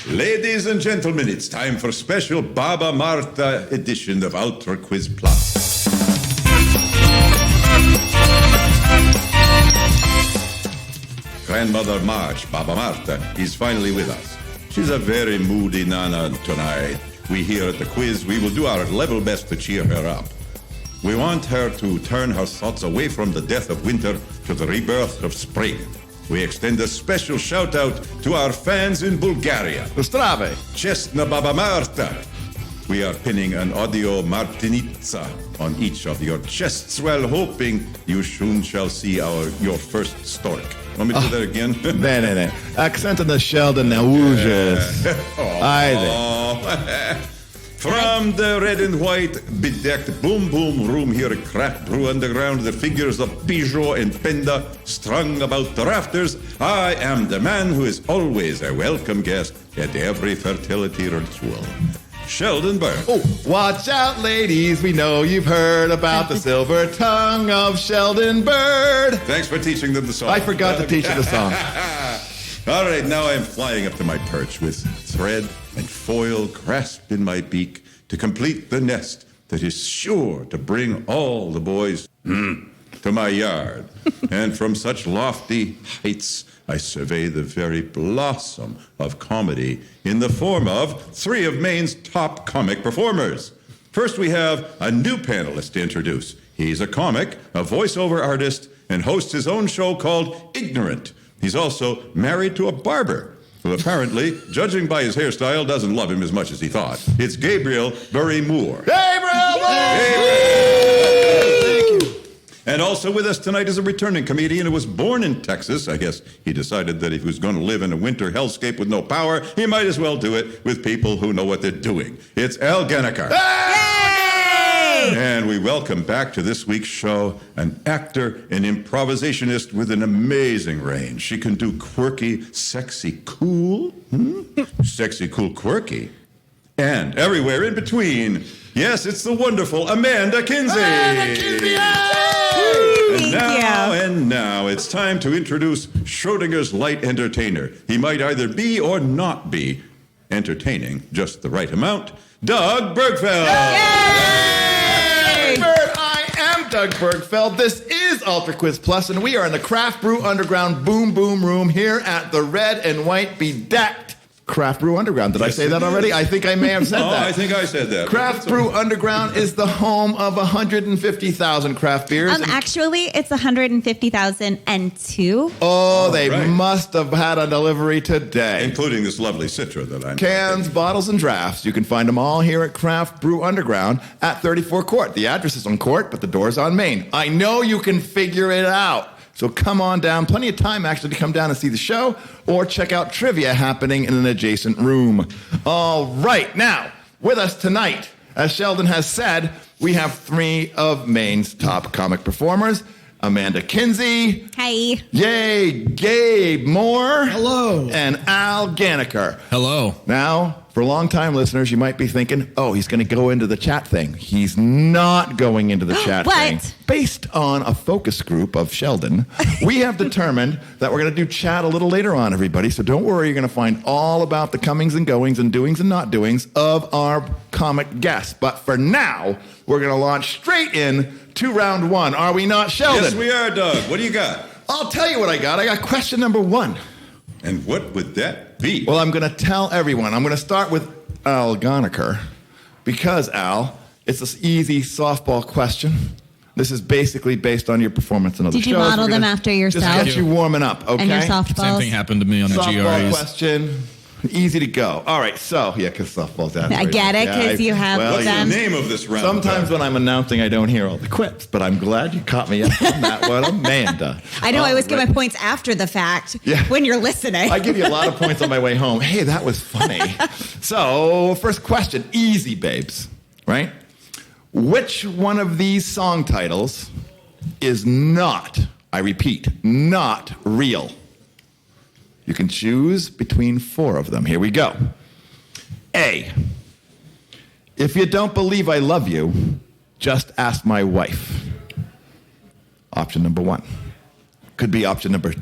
Ladies and gentlemen, it's time for special Baba Marta edition of Ultra Quiz Plus. Grandmother March, Baba Marta, is finally with us. She's a very moody nana tonight. We here at the quiz, we will do our level best to cheer her up. We want her to turn her thoughts away from the death of winter to the rebirth of spring. We extend a special shout-out to our fans in Bulgaria. Zdrave! Chestna Baba Marta. We are pinning an audio martinitsa on each of your chests while hoping you soon shall see your first stork. Want me to do that again? Bene. Accent on the Sheldon now. From the red and white bedecked boom boom room here at Craft Brew Underground, the figures of Peugeot and Penda strung about the rafters, I am the man who is always a welcome guest at every fertility ritual. Sheldon Bird. Oh, watch out, ladies. We know you've heard about the silver tongue of Sheldon Bird. Thanks for teaching them the song. I forgot to teach you the song. All right, now I'm flying up to my perch with thread and foil grasped in my beak to complete the nest that is sure to bring all the boys to my yard. And from such lofty heights, I survey the very blossom of comedy in the form of three of Maine's top comic performers. First, we have a new panelist to introduce. He's a comic, a voiceover artist, and hosts his own show called Ignorant. He's also married to a barber who apparently, judging by his hairstyle, doesn't love him as much as he thought. It's Gabriel Beury-Moore. Gabriel! Thank you. And also with us tonight is a returning comedian who was born in Texas. I guess he decided that if he was going to live in a winter hellscape with no power, he might as well do it with people who know what they're doing. It's Ghanekar. And we welcome back to this week's show an actor, an improvisationist with an amazing range. She can do quirky, sexy, cool, sexy, cool, quirky, and everywhere in between. Yes, it's the wonderful Amanda Kinsey. And now it's time to introduce Schrodinger's light entertainer. He might either be or not be entertaining, just the right amount. Doug Birgfeld. Doug Birgfeld. This is Ultra Quiz Plus, and we are in the Craft Brew Underground Boom Boom Room here at the red and white bedecked Craft Brew Underground. Did I say that already? I think I may have said that. I think I said that. Craft Brew Underground is the home of 150,000 craft beers. Actually, it's 150,002. Oh, they must have had a delivery today. Including this lovely Citra that I'm... Cans, bottles, and drafts. You can find them all here at Craft Brew Underground at 34 Court. The address is on Court, but the door's on Maine. I know you can figure it out. So come on down. Plenty of time, actually, to come down and see the show or check out trivia happening in an adjacent room. All right. Now, with us tonight, as Sheldon has said, we have three of Maine's top comic performers. Amanda Kinsey. Hi. Yay. Gabe Moore. Hello. And Al Ghanekar. Hello. Now, for long-time listeners, you might be thinking, oh, he's going to go into the chat thing. He's not going into the chat thing. Based on a focus group of Sheldon, we have determined that we're going to do chat a little later on, everybody. So don't worry, you're going to find all about the comings and goings and doings and not doings of our comic guests. But for now, we're going to launch straight in to round one. Are we not, Sheldon? Yes, we are, Doug. What do you got? I'll tell you what I got. I got question number one. And what would that be? Well, I'm going to tell everyone. I'm going to start with Al Ghanekar because, Al, it's this easy softball question. This is basically based on your performance in other shows. Did you model them after yourself? Just get you warming up, okay? And your softballs? Same thing happened to me on the Softball GREs. question. Easy to go. All right, so, yeah, because softball's out. I get it, because you have What's them. the name of this round? Sometimes when I'm announcing, I don't hear all the quips, but I'm glad you caught me up on that one, Amanda. I know I always get my points after the fact when you're listening. I give you a lot of points on my way home. Hey, that was funny. So, first question, easy, babes, right? Which one of these song titles is not, I repeat, not real? You can choose between four of them. Here we go. A, if you don't believe I love you, just ask my wife. Option number one. Could be option number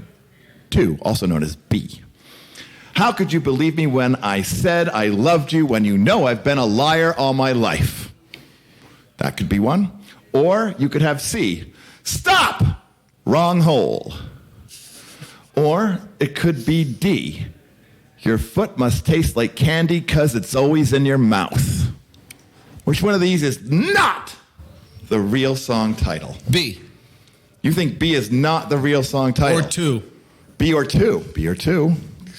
two, also known as B. How could you believe me when I said I loved you when you know I've been a liar all my life? That could be one. Or you could have C, stop, wrong hole. Or it could be D, your foot must taste like candy 'cause it's always in your mouth. Which one of these is not the real song title? B. You think B is not the real song title? Or 2. B or 2. B or 2.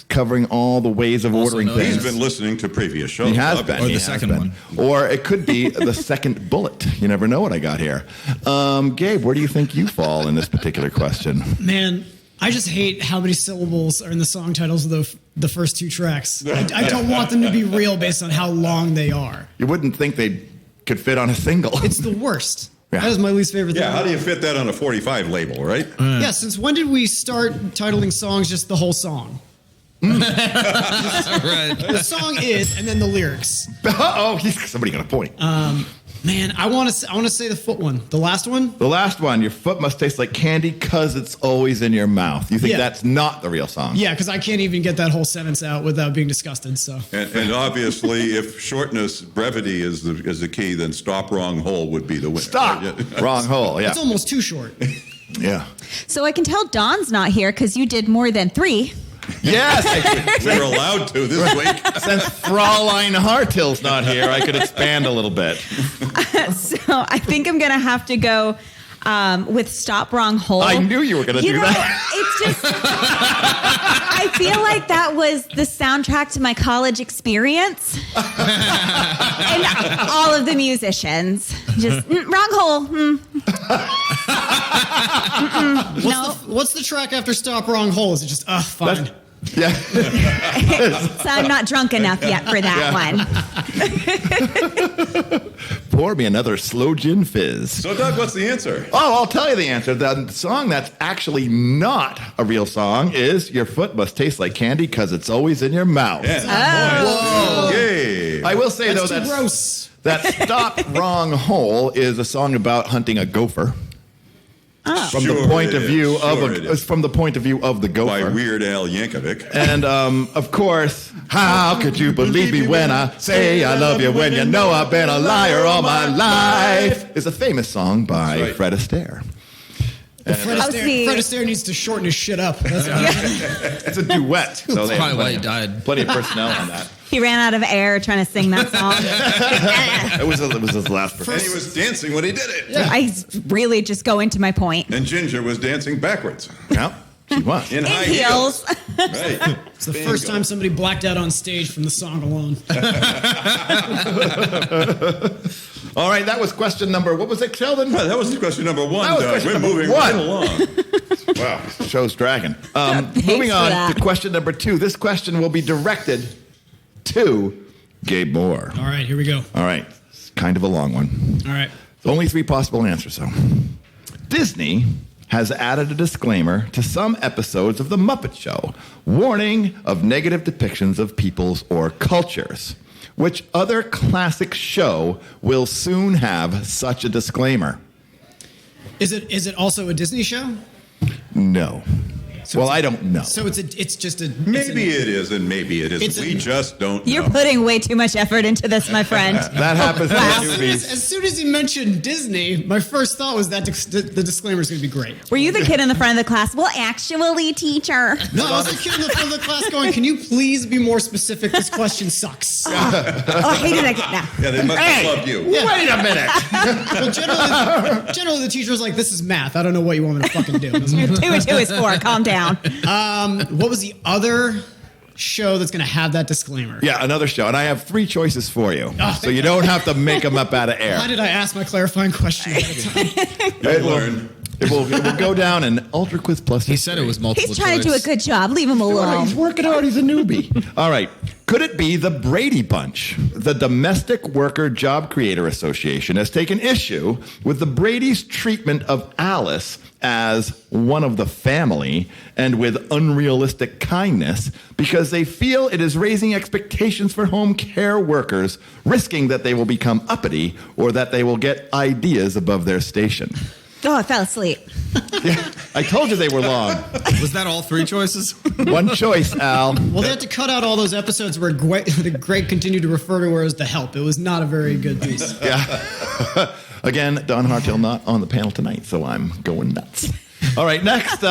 Covering all the ways of ordering known things. He's been listening to previous shows. He has been. Or he the has second been. one. Or it could be the second bullet. You never know what I got here. Gabe, where do you think you fall in this particular question? Man, I just hate how many syllables are in the song titles of the first 2 tracks. I don't want them to be real based on how long they are. You wouldn't think they could fit on a single. It's the worst. Yeah. That is my least favorite thing. Yeah, how do you fit that on a 45 label, right? Yeah, since when did we start titling songs just the whole song? Right. The song is, and then the lyrics. Oh, somebody got a point. Man, I want to say the foot one. The last one? The last one, your foot must taste like candy 'cause it's always in your mouth. You think Yeah. that's not the real song? Yeah, because I can't even get that whole sentence out without being disgusted. So And obviously, if shortness, brevity is the key, then stop, wrong hole would be the winner. Stop. Wrong hole. Yeah. it's almost too short. Yeah. So I can tell Dawn's not here because you did more than 3. Yes. We were allowed to this week. Since Fraulein Hartill's not here, I could expand a little bit. So I think I'm going to have to go with Stop Wrong Hole. I knew you were going to do that. It's just, I feel like that was the soundtrack to my college experience. And all of the musicians. Just, wrong hole. What's the track after Stop Wrong Hole? Is it just, fine? Yeah. So I'm not drunk enough yet for that one. Pour me another slow gin fizz. So, Doug, what's the answer? Oh, I'll tell you the answer. The song that's actually not a real song is Your Foot Must Taste Like Candy 'Cause It's Always in Your Mouth. Yeah. Whoa. Yay. I will say, That's though, too gross. that Stop Wrong Hole is a song about hunting a gopher. From Sure the point it of is. view Sure of it is. from the point of view of the By gopher. Weird Al Yankovic. And of course, how could you believe me when I say I love you when you know I've been a liar all my life? Is a famous song by right. Fred Astaire. Fred Astaire needs to shorten his shit up. That's It's a duet, so they Probably have why he died. plenty of personnel on that. He ran out of air trying to sing that song. It was his last And performance. he was dancing when he did it. I really just go into my point. And Ginger was dancing backwards. Yeah, she was. In In high heels. Right. It's the first time somebody blacked out on stage from the song alone. All right, that was question number. What was it, Sheldon? Well, that was question number 1, That was Doug. question We're number moving 1. right along. Wow, show's dragging. Moving for on that. to question number 2. This question will be directed to Gabe Moore. All right, here we go. All right, it's kind of a long one. All right. Only 3 possible answers, though. Disney has added a disclaimer to some episodes of The Muppet Show, warning of negative depictions of peoples or cultures. Which other classic show will soon have such a disclaimer? Is it also a Disney show? No. Well, I don't know. So it's just a Maybe it is, and maybe it It's isn't. a- We just don't You're know. putting way too much effort into this, my friend. That happens to Wow. newbies. As soon as he mentioned Disney, my first thought was that the disclaimer is going to be great. Were you the kid in the front of the class? Well, actually, teacher. No, I was the kid in the front of the class going, can you please be more specific? This question sucks. Oh, I hated that kid now. Yeah, they must have loved you. Wait a minute. Well, generally the teacher's like, this is math. I don't know what you want me to fucking do. 2 and 2 is 4. Calm down. What was the other show that's going to have that disclaimer? Yeah, another show. And I have 3 choices for you. So you don't have to make them up out of air. Why did I ask my clarifying question ahead of time? You'll learn. It will go down in Ultra Quiz Plus. He said it was multiple He's trying to do a choice. good job. Leave him alone. He's working hard. He's a newbie. All right. Could it be the Brady Bunch? The Domestic Worker Job Creator Association has taken issue with the Brady's treatment of Alice as one of the family and with unrealistic kindness because they feel it is raising expectations for home care workers, risking that they will become uppity or that they will get ideas above their station. Oh, I fell asleep. Yeah, I told you they were long. Was that all three choices? One choice, Al. Well, they had to cut out all those episodes where Greg continued to refer to her as the help. It was not a very good piece. Yeah. Again, Don Hartel not on the panel tonight, so I'm going nuts. All right, next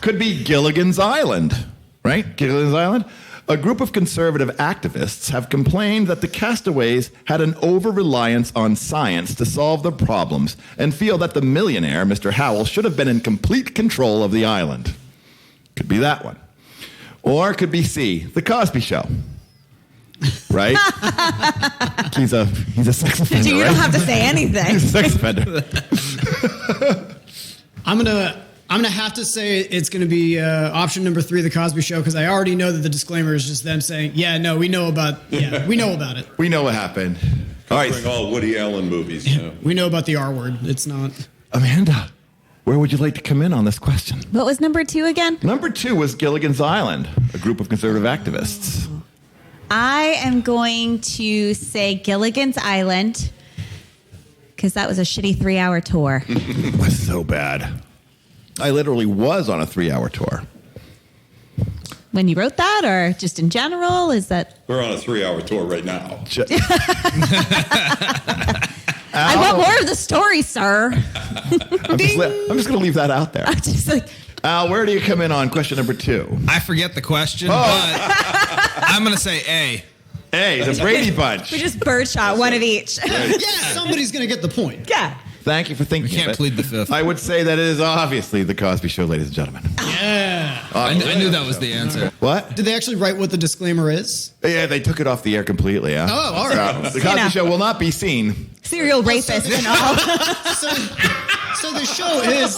could be Gilligan's Island, right? Gilligan's Island. A group of conservative activists have complained that the castaways had an over-reliance on science to solve their problems and feel that the millionaire, Mr. Howell, should have been in complete control of the island. Could be that one. Or it could be C, The Cosby Show. Right? He's a sex offender, You right? don't have to say anything. He's a sex offender. I'm gonna have to say it's gonna be option number 3, The Cosby Show, because I already know that the disclaimer is just them saying, "Yeah, no, we know about it." We know what happened. All right. Covering all Woody Allen movies. We know about the R word. It's not. Amanda, where would you like to come in on this question? What was number 2 again? Number 2 was Gilligan's Island, a group of conservative activists. I am going to say Gilligan's Island because that was a shitty 3-hour tour. It was so bad. I literally was on a 3-hour tour. When you wrote that, or just in general, is that? We're on a 3-hour tour right now. I want more of the story, sir. I'm just going to leave that out there. I'm just like, Al, where do you come in on question number 2? I forget the question, but I'm going to say A. A, the Brady Bunch. we just birdshot one of each. Yeah, somebody's gonna get the point. Yeah. Thank you for thinking We can't of it. plead the fifth. I would say that it is obviously The Cosby Show, ladies and gentlemen. Yeah. I knew that was the answer. What? Did they actually write what the disclaimer is? Yeah, they took it off the air completely, yeah. Oh, all right. The Cosby know. Show will not be seen. Serial rapist and all. So the show is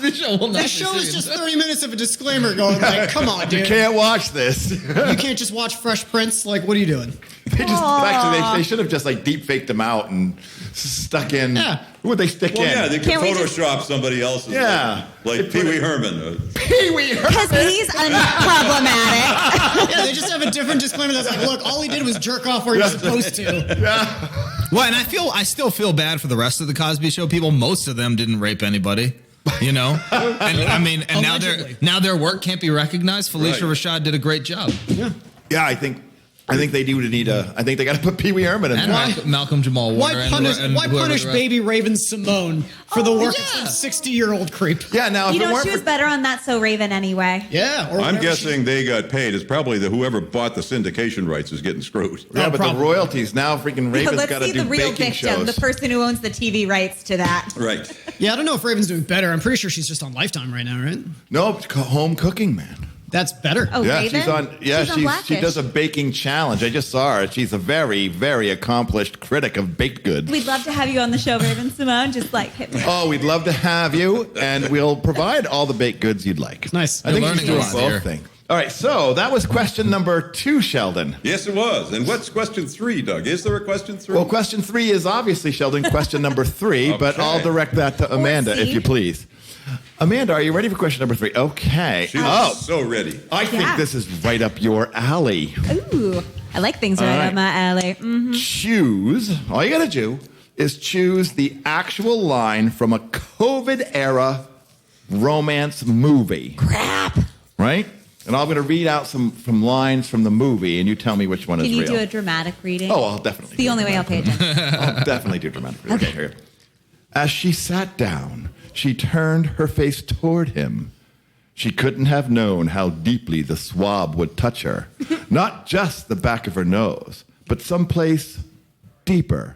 The show will not the show is just 30 minutes of a disclaimer going like, come on, dude. You can't watch this. You can't just watch Fresh Prince. Like, what are you doing? They should have just like deep faked them out and stuck in. Yeah. Who would they stick Well, in? yeah, they could Can't we just- Photoshop somebody else's. Yeah. Like Pee Wee Herman. Pee-wee Herman. Because he's unproblematic. Yeah, they just have a different disclaimer that's like, look, all he did was jerk off where he was supposed to. Well, and I still feel bad for the rest of the Cosby Show people. Most of them didn't rape anybody, you know. And I mean, and Allegedly. now their work can't be recognized. Felicia Right. Rashad did a great job, Yeah, I think they do need I think they got to put Pee Wee Herman in and there. Malcolm Jamal Why Warner. punish whoever the rest- baby Raven Simone for the work yeah. of some 60-year-old creep? Yeah, now if You it know, weren't she was for- better on That So Raven anyway. Yeah. Or I'm whatever guessing they got paid. It's probably whoever bought the syndication rights is getting screwed. yeah, Oh, but probably. the royalties now, freaking Raven's Let's got to see do the real baking victim, shows. the person who owns the TV rights to that. Right. Yeah, I don't know if Raven's doing better. I'm pretty sure she's just on Lifetime right now, right? No, it's called home cooking, man. That's better. Oh, Yeah, Raven? she's on. Yeah, She's on she Blackish. does a baking challenge. I just saw her. She's a very, very accomplished critic of baked goods. We'd love to have you on the show, Raven Simone. Just like hit me. Oh, we'd love to have you, and we'll provide all the baked goods you'd like. Nice. I think You're she's learning doing a lot both here. things. All right, so that was question number 2, Sheldon. Yes, it was. And what's question 3, Doug? Is there a question 3? Well, question 3 is obviously, Sheldon, question number 3, but Okay. I'll direct that to Amanda, C. if you please. Amanda, are you ready for question number 3? Okay. She's Oh, so ready. I think Yeah. this is right up your alley. Ooh, I like things right right. up my alley. Choose, all you got to do is choose the actual line from a COVID-era romance movie. Crap. Right? And I'm going to read out some lines from the movie, and you tell me which one Can is you real. do a dramatic reading? Oh, I'll definitely. It's the do only a way I'll pay dramatic attention. I'll definitely do dramatic reading. Okay, here. As she sat down, she turned her face toward him. She couldn't have known how deeply the swab would touch her. Not just the back of her nose, but someplace deeper.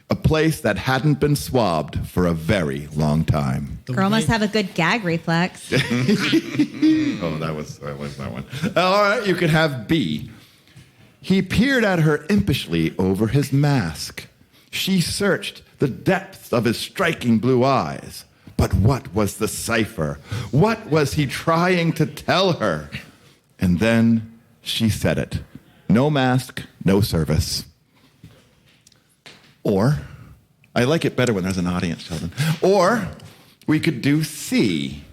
A place that hadn't been swabbed for a very long time. Girl must have a good gag reflex. Oh, that was that one. All right, you can have B. He peered at her impishly over his mask. She searched the depths of his striking blue eyes. But what was the cipher? What was he trying to tell her? And then she said it. No mask, no service. Or, I like it better when there's an audience, Sheldon. Or, we could do C.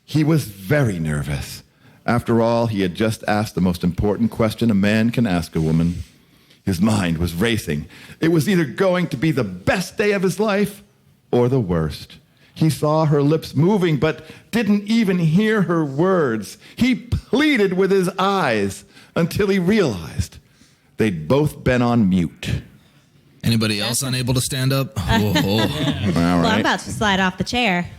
He was very nervous. After all, he had just asked the most important question a man can ask a woman. His mind was racing. It was either going to be the best day of his life or the worst. He saw her lips moving, but didn't even hear her words. He pleaded with his eyes until he realized they'd both been on mute. Anybody else unable to stand up? Oh. All Well, I'm right. about to slide off the chair.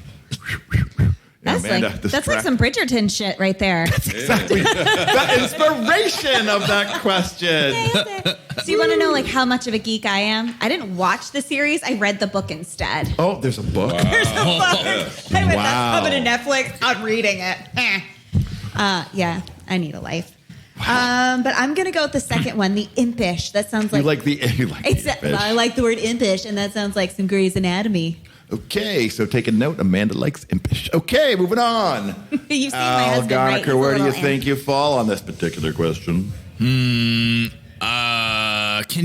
That's Amanda, like this that's like track- some Bridgerton shit right there. Exactly. The inspiration of that question. So you want to know like how much of a geek I am? I didn't watch the series. I read the book instead. Oh, there's a book. There's a book. I went, Wow. that's coming to Netflix. I'm reading it. Yeah, I need a life. But I'm gonna go with the second one, the impish. That sounds You like like the fish. I like the word impish, and that sounds like some Grey's Anatomy. Okay, so take a note. Amanda likes impish. Okay, moving on. You've seen my Al husband, right? He's Ghanekar, a where do you little think you fall on this particular question? Can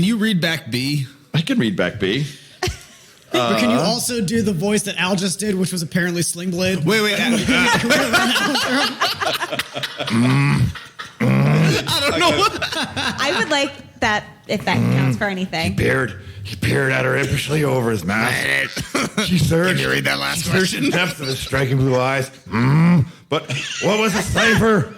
you read back B? I can read back B. But can you also do the voice that Al just did, which was apparently Sling Blade? Wait. I don't know what. I would like that if that counts for anything. He peered at her impishly over his mask. She searched. Can you read that last question? The depths of his striking blue eyes. But what was the cipher?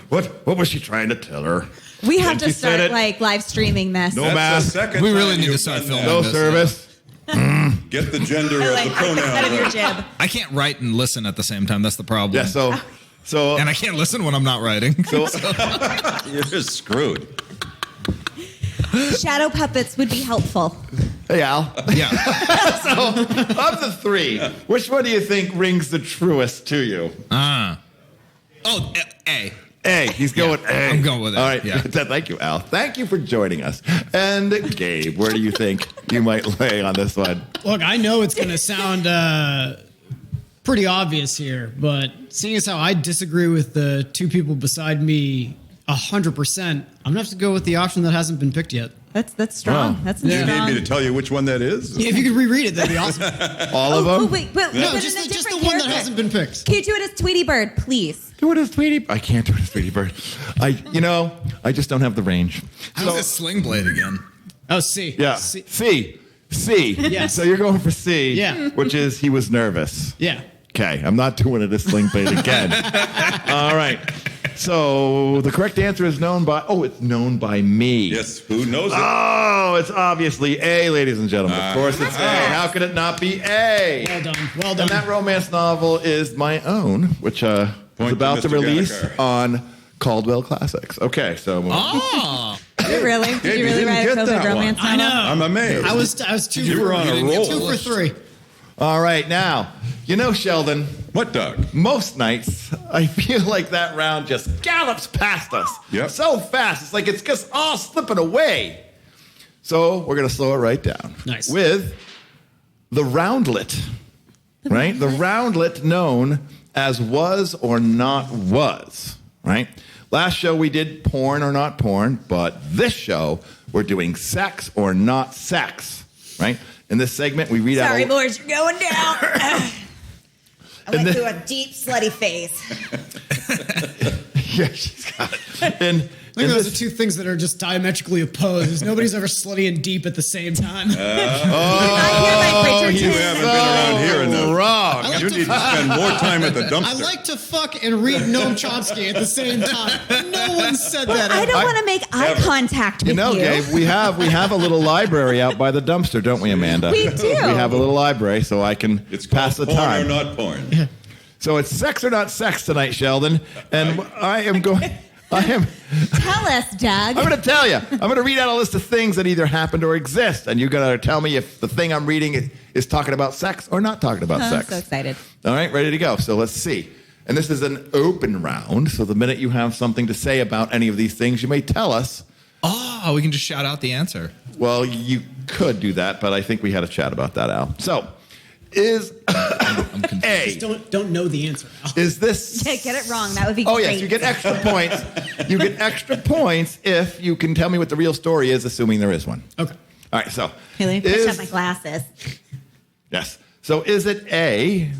What was she trying to tell her? We have And to she said start it. like live streaming this. No That's mask. the second We really time need to you've start done filming that. No this. service. Get the gender I of like the pronoun. out of your right. jib. I can't write and listen at the same time. That's the problem. Yeah, so And I can't listen when I'm not writing. You're just screwed. Shadow puppets would be helpful. hey Al. Yeah. So of the three, which one do you think rings the truest to you? Oh, A. A. He's going A. I'm going with A, All right. yeah. Thank you, Al. Thank you for joining us. And Gabe, where do you think you might lay on this one? Look, I know it's going to sound pretty obvious here, but seeing as how I disagree with the two people beside me 100%, I'm going to have to go with the option that hasn't been picked yet. That's strong. Wow. That's Do you strong. need me to tell you which one that is? Yeah, if you could reread it, that'd be awesome. All of Oh, them? wait, but No, but just in a the different one that character. hasn't been picked. Can you do it as Tweety Bird, please? Do it as Tweety. I can't do it as Tweety Bird. I just don't have the range. How's this Sling Blade again? Oh, C. Yeah. C. C. Yes. So you're going for C. Yeah. Which is he was nervous. Yeah. Okay, I'm not doing it as Sling Blade again. All right. So the correct answer is known by. Oh, it's known by me. Yes, who knows it? Oh, it's obviously A, ladies and gentlemen. Of course it's A. How could it not be A? Well done. Well And done. that romance novel is my own, which is Point to about to Mr. release Ghanekar. on Caldwell Classics. Okay, so Oh. Did you really? Did Gabe, you you really didn't write a get COVID that one. romance I novel? know. I'm amazed. I was two You were on a roll. 2 for 3. all right, now, Sheldon, What, Doug? most nights I feel like that round just gallops past us. Yep. So fast. It's like it's just all slipping away. So we're going to slow it right down. Nice. With the roundlet, right? The roundlet known as was or not was, right? Last show we did porn or not porn, but this show we're doing sex or not sex, right? In this segment we read Sorry, out. boys, you're going down. I went then- through a deep, slutty phase. Yeah, she's got it. And I think those are two things that are just diametrically opposed. Nobody's ever slutty and deep at the same time. I hear like You Bridgerton. haven't been around here enough. wrong. like You to need to spend more time at the dumpster. I like to fuck and read Noam Chomsky at the same time. No one said that. I don't want to make eye contact with you. Gabe, we have a little library out by the dumpster, don't we, Amanda? We do. We have a little library, so I can It's pass the called porn time. or not porn. So it's sex or not sex tonight, Sheldon, and I am going. I'm Tell us, Doug. going to tell you. I'm going to read out a list of things that either happened or exist, and you're going to tell me if the thing I'm reading is talking about sex or not talking about Oh, I'm sex. so excited. All right, ready to go. So let's see. And this is an open round. So the minute you have something to say about any of these things, you may tell us. Oh, we can just shout out the answer. Well, you could do that, but I think we had a chat about that, Al. So, is A, Don't know the answer. is this... Get it wrong. That would be Oh, great. yes, you get extra points. You get extra points if you can tell me what the real story is, assuming there is one. Okay. All right, so... Here, let me push up is- my glasses. Yes. So is it A,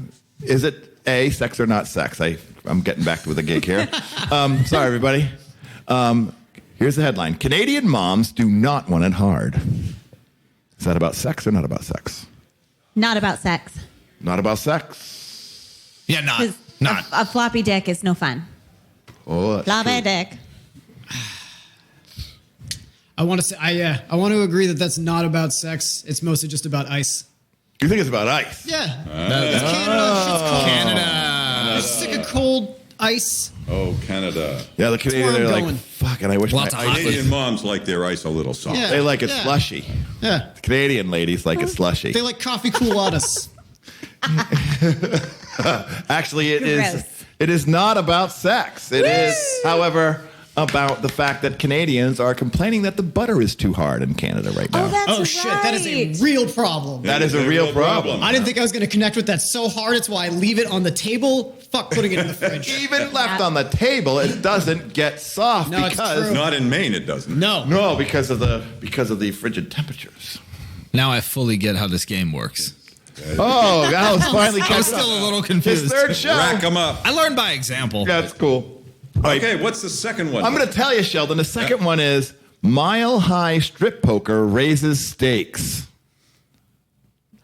sex or not sex? I'm getting back to the gig here. Sorry, everybody. Here's the headline. Canadian moms do not want it hard. Is that about sex or not about sex? Not about sex. Not about sex. Yeah, not. 'Cause Not. A floppy dick is no fun. Oh, that's Floppy true. dick. I want to say, I want to agree that that's not about sex. It's mostly just about ice. You think it's about ice? Yeah. It's Canada. Shit's cold. Canada. You're sick of cold ice. Oh, Canada. Yeah, the Canadians where are I'm like, going. fuck, and I wish Lots my of ice hot was- Canadian moms like their ice a little soft. Yeah. They like it Yeah. slushy. Yeah. The Canadian ladies like it slushy. They like coffee cooladas. Actually, Gross. it is not about sex. It is, however, about the fact that Canadians are complaining that the butter is too hard in Canada right now. Oh, that's Oh, shit. That is a right. real problem. That is a real problem. I didn't think I was going to connect with that so hard. It's why I leave it on the table. Fuck putting it in the fridge. Even left on the table, it doesn't get soft No, it's because true. Not in Maine, it doesn't. No. because of the frigid temperatures. Now I fully get how this game works. Oh, that was finally I was catching still a up. little His confused. third show. Rack them up. I learned by example. That's cool. All right, Okay, what's the second one? I'm going to tell you, Sheldon. The second one is Mile High Strip Poker raises stakes.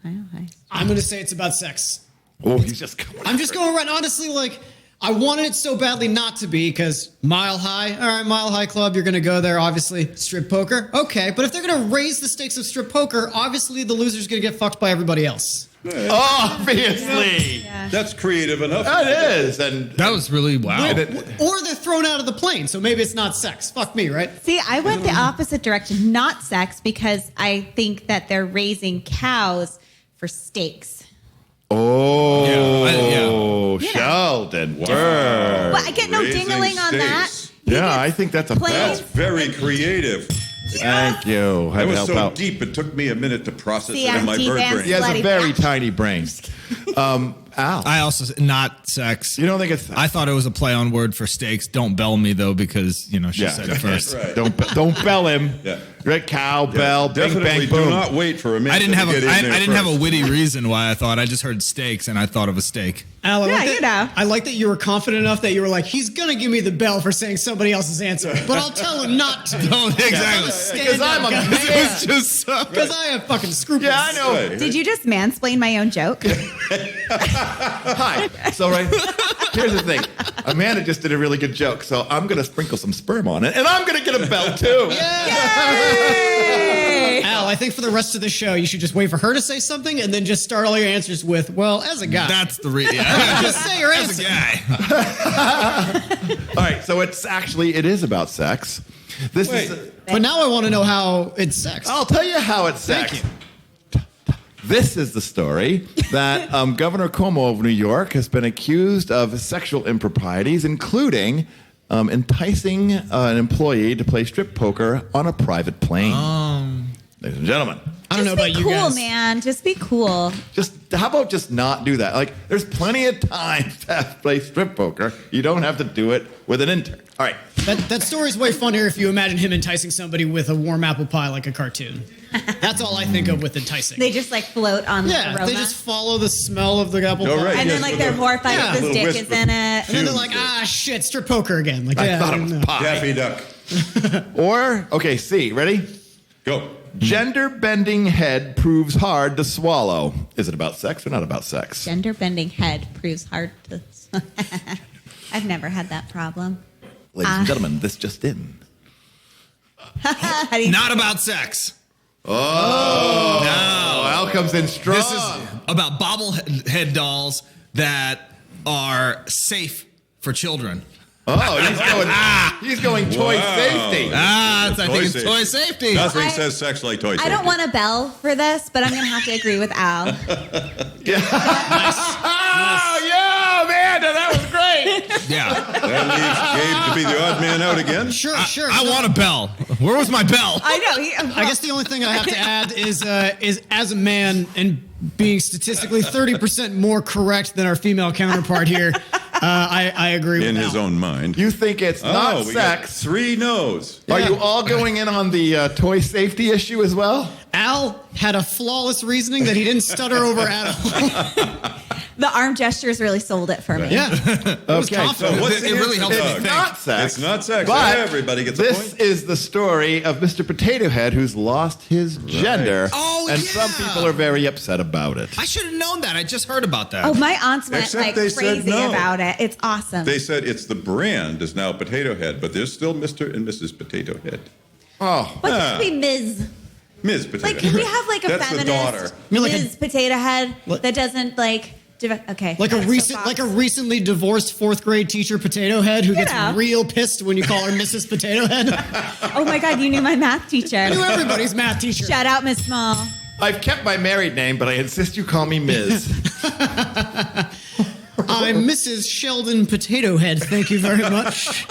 I'm going to say it's about sex. Oh, he's just going. I'm just going right. Honestly, like, I wanted it so badly not to be because Mile High. All right, Mile High Club, you're going to go there, obviously. Strip poker. Okay, but if they're going to raise the stakes of strip poker, obviously the loser's going to get fucked by everybody else. Obviously. That's creative enough. That is. And That was really wow. And it- Or they're thrown out of the plane, so maybe it's not sex. Fuck me, right? See, I went the opposite direction, not sex, because I think that they're raising cows for steaks. oh, Yeah. Sheldon Bird. Well, I get no Raising dingling on that. stakes. Yeah, I think that's a Plain- That's very creative. Thank you. Had That to was help so out. deep, it took me a minute to process See, it in I'm my deep bird and brain. He has a Bloody very bastard. tiny brain. Al, I also not sex. you don't think it's? I thought it was a play on word for steaks. Don't bell me though, because she said it first. Right. Don't bell him. Yeah. Right, cow, bell, bing, Definitely bang, boom. do not wait for a minute I didn't have to get in I there didn't have a first. witty reason why I thought. I just heard steaks and I thought of a steak. Al, I Yeah, like that, you know. I like that you were confident enough that you were like, he's going to give me the bell for saying somebody else's answer, but I'll tell him not to. No, exactly. Because I'm a man. It's just Because I have fucking scruples. Yeah, I know. Right. Did you just mansplain my own joke? Hi. So here's the thing. Amanda just did a really good joke, so I'm gonna sprinkle some sperm on it, and I'm gonna get a bell too. Al, I think for the rest of the show, you should just wait for her to say something and then just start all your answers with, well, as a guy. that's the reason. just say your As answer. a guy. All right. So it is about sex. This Wait. is. But now I want to know how it's sex. I'll tell you how it's Thank sex. you. This is the story that Governor Cuomo of New York has been accused of sexual improprieties, including enticing an employee to play strip poker on a private plane. Ladies and gentlemen, I don't know Just about be you cool, guys. man. Just be cool. how about just not do that? Like, there's plenty of time to play strip poker. You don't have to do it with an intern. All right. That story's way funnier if you imagine him enticing somebody with a warm apple pie like a cartoon. That's all I think of with enticing. They just like float on the yeah, aroma. they just follow the smell of the apple Oh, pie. right. and then Yes, like with they're a- horrified Yeah. that his Little dick wisp is of- in it. And then they're like, shit, strip poker again. Like, I yeah, thought it don't was know. pie. Daffy Duck. Or, okay, C, ready? Go. Gender bending head proves hard to swallow. Is it about sex or not about sex? Gender bending head proves hard to. I've never had that problem. Ladies and gentlemen, this just in. How do you- Not about sex. Oh, Al comes in strong. This is about bobblehead dolls that are safe for children. Oh, he's going toy Wow. safety. I think it's safety. toy safety. Nothing I- says sex like toy I safety. don't want a bell for this, but I'm going to have to agree with Al. Oh, yeah, man, that was great. Yeah. That leaves Gabe to be the odd man out again. Sure, sure. I want a bell. Where was my bell? I know. I guess the only thing I have to add is as a man and being statistically 30% more correct than our female counterpart here, I agree with In Al. his own mind. You think it's not we got sex. 3 no's. Are you all going in on the toy safety issue as well? Al had a flawless reasoning that he didn't stutter over at all. The arm gestures really sold it for me. Yeah. Okay, so what's It really helps me it's think. not sex. It's not sex. But Everybody gets a this point. is the story of Mr. Potato Head who's lost his gender. Oh, and yeah. some people are very upset about it. I should have known that. I just heard about that. Oh, my aunts went Except like they said crazy no. about it. It's awesome. They said it's the brand is now Potato Head, but there's still Mr. and Mrs. Potato Head. Oh, What should be Ms. Ms. Potato Like, Head. can we have like a That's feminist the daughter. mean, like Ms. Potato Head that doesn't like? Okay, Like a that's recent, soapbox. like a recently divorced fourth grade teacher, Potato Head, who gets Yeah. real pissed when you call her Mrs. Potato Head. Oh my God, you knew my math teacher. Knew everybody's math teacher. Shout out, Miss Small. I've kept my married name, but I insist you call me Ms. I'm Mrs. Sheldon Potato Head. Thank you very much.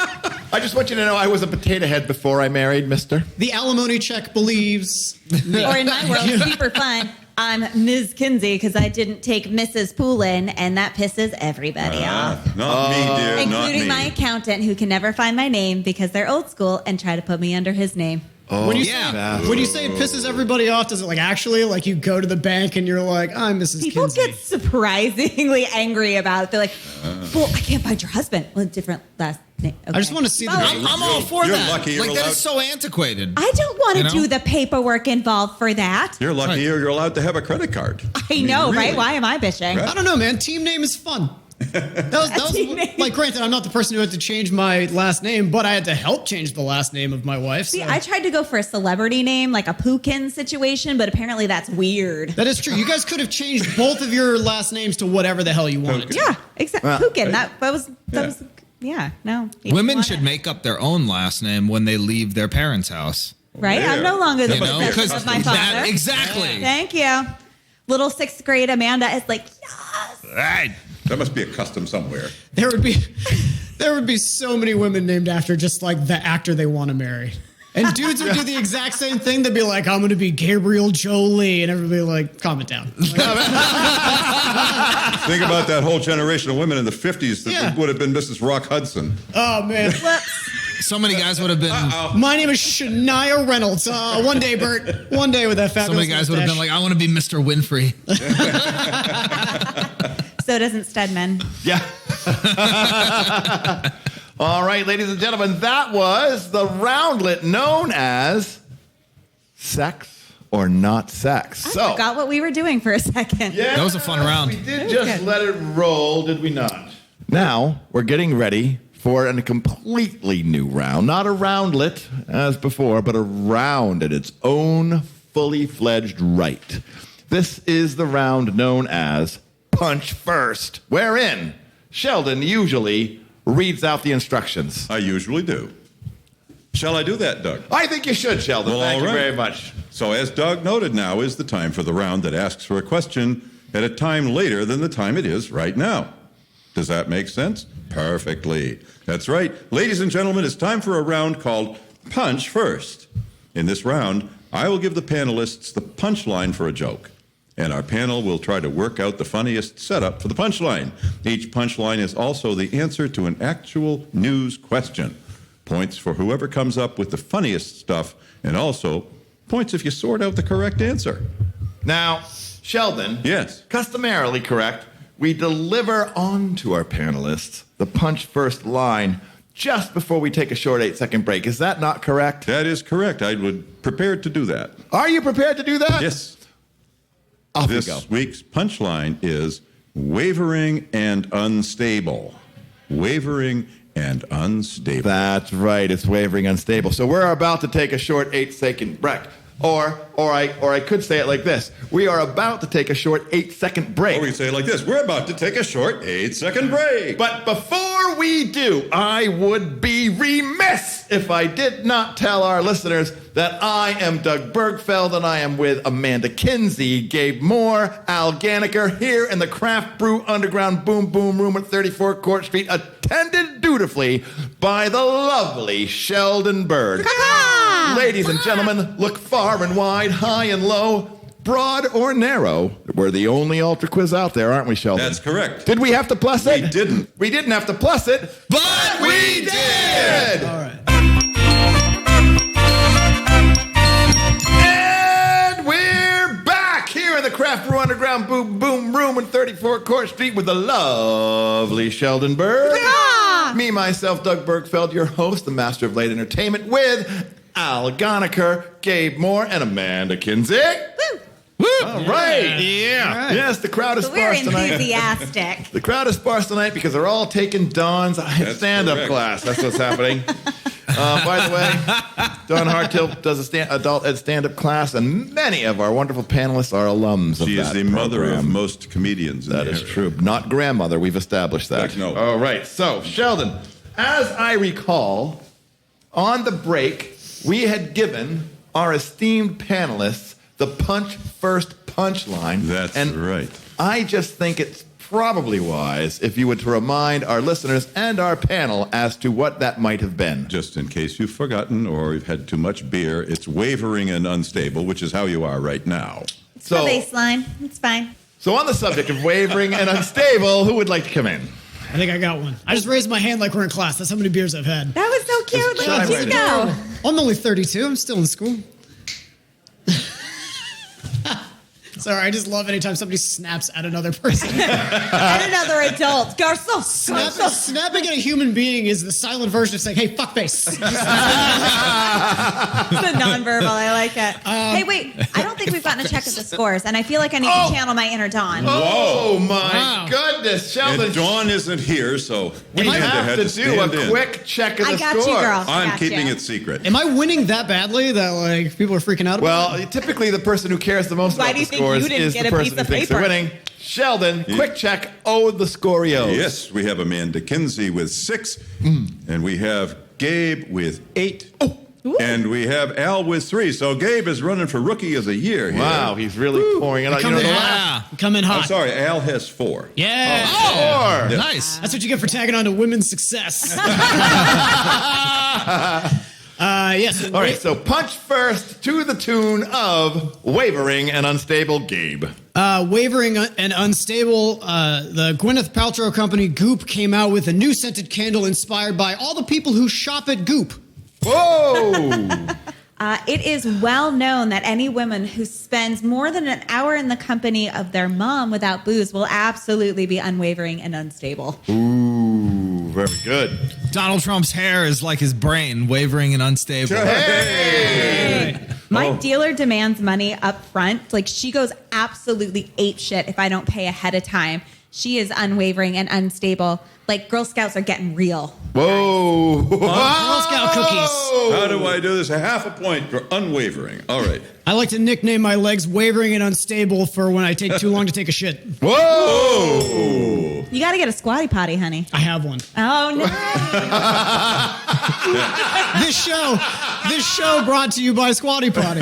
I just want you to know I was a potato head before I married Mr. The alimony check believes. Or in my world, super fun. I'm Ms. Kinsey because I didn't take Mrs. Poulin, and that pisses everybody off. Not me, dear. Not Including me. my accountant, who can never find my name because they're old school and try to put me under his name. When you yeah. say, when you say it pisses everybody off, does it like actually like you go to the bank and you're like, I'm Mrs. People Kinsey. get surprisingly angry about it. They're like, well, I can't find your husband. Well, different last name. Okay. I just want to see the. I'm all for You're that. lucky you're Like, that allowed- is so antiquated. I don't want to You know? do the paperwork involved for that. You're lucky Right. you're allowed to have a credit card. I know, really. right? Why am I bitching? Right. I don't know, man. Team name is fun. That was Team name. like, granted, I'm not the person who had to change my last name, but I had to help change the last name of my wife. See, so- I tried to go for a celebrity name, like a Pookin situation, but apparently that's weird. That is true. You guys could have changed both of your last names to whatever the hell you wanted. to. Yeah, exactly. Well, Pookin. That was Yeah. yeah. No, you Women didn't want should it. make up their own last name when they leave their parents' house. Right? There. I'm no longer the You know, possession because of my father. exactly. Thank you. Little sixth grade Amanda is like, yes. Right. That must be a custom somewhere. There would be so many women named after just like the actor they want to marry. And dudes would do the exact same thing. They'd be like, I'm going to be Gabriel Jolie. And everybody would like, calm it down. Like, Think about that whole generation of women in the 50s that Yeah. would have been Mrs. Rock Hudson. oh, man. Whoops. So many guys would have been. My name is Shania Reynolds. One day, Bert. One day with that So fabulous many guys would have been mustache. like, I want to be Mr. Winfrey. So doesn't Stedman. Yeah. All right, ladies and gentlemen, that was the roundlet known as sex or not sex. I forgot what we were doing for a second. Yeah, That was a fun round. We did was just good. let it roll, did we not? Now we're getting ready for a completely new round. Not a roundlet as before, but a round in its own fully fledged right. This is the round known as Punch First, wherein Sheldon usually reads out the instructions. I usually do. Shall I do that, Doug? I think you should, Sheldon. Well, Thank all you right. very much. So, as Doug noted, now is the time for the round that asks for a question at a time later than the time it is right now. Does that make sense? Perfectly. That's right. Ladies and gentlemen, it's time for a round called Punch First. In this round, I will give the panelists the punchline for a joke, and our panel will try to work out the funniest setup for the punchline. Each punchline is also the answer to an actual news question. Points for whoever comes up with the funniest stuff, and also points if you sort out the correct answer. Now, Sheldon. Yes. Customarily correct. We deliver on to our panelists the Punch First line just before we take a short 8-second break. Is that not correct? That is correct. I would prepared to do that. Are you prepared to do that? Yes. Off we This go. week's punchline is wavering and unstable. Wavering and unstable. That's right. It's wavering unstable. So we're about to take a short 8-second break. Or I could say it like this. We are about to take a short 8-second break. Or we say it like this. We're about to take a short 8-second break. But before we do, I would be remiss if I did not tell our listeners that I am Doug Birgfeld and I am with Amanda Kinsey, Gabe Moore, Al Ghanekar here in the Craft Brew Underground Boom Boom Room at 34 Court Street, attended dutifully by the lovely Sheldon Bird. Ladies and gentlemen, look far and wide, high and low, broad or narrow. We're the only ultra quiz out there, aren't we, Sheldon? That's correct. Did we have to plus it? We didn't. We didn't have to plus it, But we did! All right. And we 34 Court Street with the lovely Sheldon Bird. Yeah. Me, myself, Doug Birgfeld, your host, the master of late entertainment, with Al Ghanekar, Gabe Moore, and Amanda Kinsey. Woo. Woo! All right. Yeah. All right. Yes, the crowd is So we're sparse tonight. enthusiastic. The crowd is sparse tonight because they're all taking Dawn's stand-up correct. class. That's what's happening. By the way, Dawn Hartill does a adult ed stand-up class, and many of our wonderful panelists are alums of She is that the mother of program. most comedians. That is true. Not grandmother. We've established that. No. All right. So, Sheldon, as I recall, on the break, we had given our esteemed panelists the punch first punchline. That's right. I just think it's probably wise if you would to remind our listeners and our panel as to what that might have been. Just in case you've forgotten or you've had too much beer, it's wavering and unstable, which is how you are right now. It's the baseline. It's fine. So on the subject of wavering and unstable, who would like to come in? I think I got one. I just raised my hand like we're in class. That's how many beers I've had. That was so cute. Look at Shine you right go. I'm only 32. I'm still in school. Sorry, I just love anytime somebody snaps at another person. And another adult. Garcon. Snapping at a human being is the silent version of saying, hey, fuckface. It's a nonverbal. I like it. Hey, wait. I don't think we've gotten a check of the scores, and I feel like I need to channel my inner Dawn. Oh, my Wow. goodness, Sheldon. And Dawn isn't here, so we We had have to do stand a in. quick check of the I got you, score. girl. I'm Got keeping you. it secret. Am I winning that badly that like people are freaking out about it? Well, typically the person who cares the most Why about do you the think scores you didn't is get the a person piece who of thinks they're paper? winning. Sheldon, quick check. Oh, the Scorio. Yes, we have Amanda Kinsey with 6, and we have Gabe with 8, and we have Al with 3. So Gabe is running for Rookie of the Year here. Wow, he's really pouring it out. You know, the last Come in hot. I'm sorry, Al has 4. Yeah. four. Yeah. Nice. That's what you get for tagging on to women's success. Yes. All right, so punch first to the tune of Wavering and Unstable Gabe. Wavering and unstable, the Gwyneth Paltrow company Goop came out with a new scented candle inspired by all the people who shop at Goop. Whoa! It is well known that any woman who spends more than an hour in the company of their mom without booze will absolutely be unwavering and unstable. Ooh, very good. Donald Trump's hair is like his brain, wavering and unstable. Hey! My dealer demands money up front. Like, she goes absolutely apeshit if I don't pay ahead of time. She is unwavering and unstable. Like, Girl Scouts are getting real. Whoa! Girl Scout cookies. How do I do this? A half a point for unwavering. All right. I like to nickname my legs wavering and unstable for when I take too long to take a shit. Whoa! You got to get a squatty potty, honey. I have one. Oh, no. This show brought to you by Squatty Potty.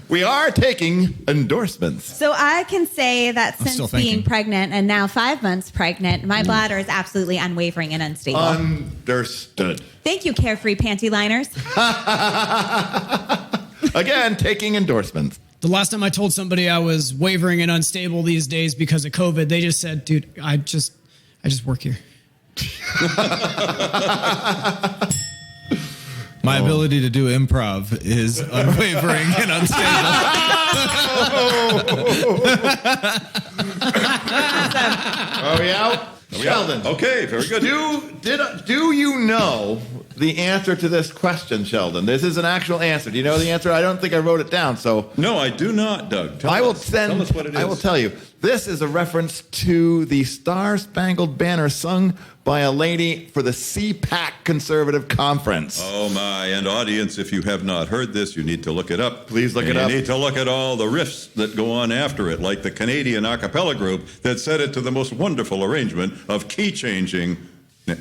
We are taking endorsements. So I can say that still since thinking. being pregnant and now 5 months pregnant, my bladder is absolutely unwavering and unstable. Understood. Thank you, Carefree Panty Liners. Again, taking endorsements. The last time I told somebody I was wavering and unstable these days because of COVID, they just said, dude, I just work here. My ability to do improv is unwavering and unstable. Are we out? Sheldon. Okay, very good. Do you know the answer to this question, Sheldon? This is an actual answer. Do you know the answer? I don't think I wrote it down, so No, I do not, Doug. Tell us what it is. I will tell you. This is a reference to the Star Spangled Banner sung by a lady for the CPAC Conservative Conference. Oh, my. And audience, if you have not heard this, you need to look it up. Please look And it up. You need to look at all the riffs that go on after it, like the Canadian a cappella group that set it to the most wonderful arrangement of key-changing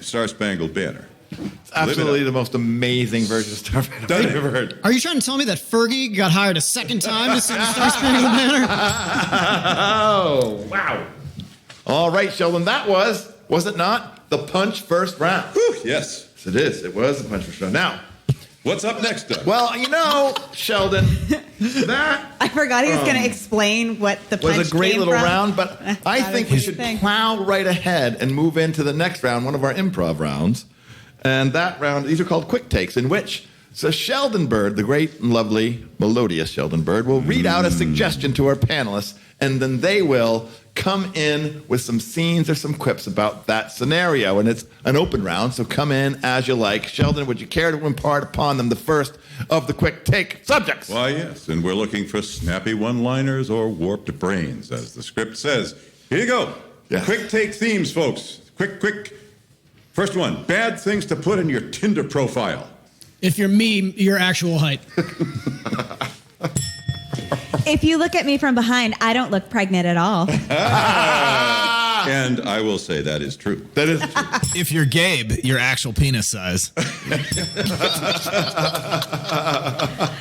Star Spangled Banner. It's absolutely the most amazing version of Star Spangled Banner I've ever heard. Are you trying to tell me that Fergie got hired a second time to sing the Star Spangled Banner? Oh, wow. All right, Sheldon, that was it not, the punch first round? Whew, yes. Yes, it is. It was the punch first round. Now, What's up next, Doug? well, you know, Sheldon, that I forgot he was going to explain what the punch was a great came little from. round, but I Thought it think was we a should thing. plow right ahead and move into the next round, one of our improv rounds. And that round, these are called quick takes, in which So Sheldon Bird, the great and lovely, melodious Sheldon Bird, will read out a suggestion to our panelists, and then they will come in with some scenes or some quips about that scenario. And it's an open round, so come in as you like. Sheldon, would you care to impart upon them the first of the quick take subjects? Why, yes, and we're looking for snappy one-liners or warped brains, as the script says. Here you go. Yes. Quick take themes, folks. Quick. First one, bad things to put in your Tinder profile. If you're me, your actual height. If you look at me from behind, I don't look pregnant at all. And I will say that is true. That is true. If you're Gabe, your actual penis size.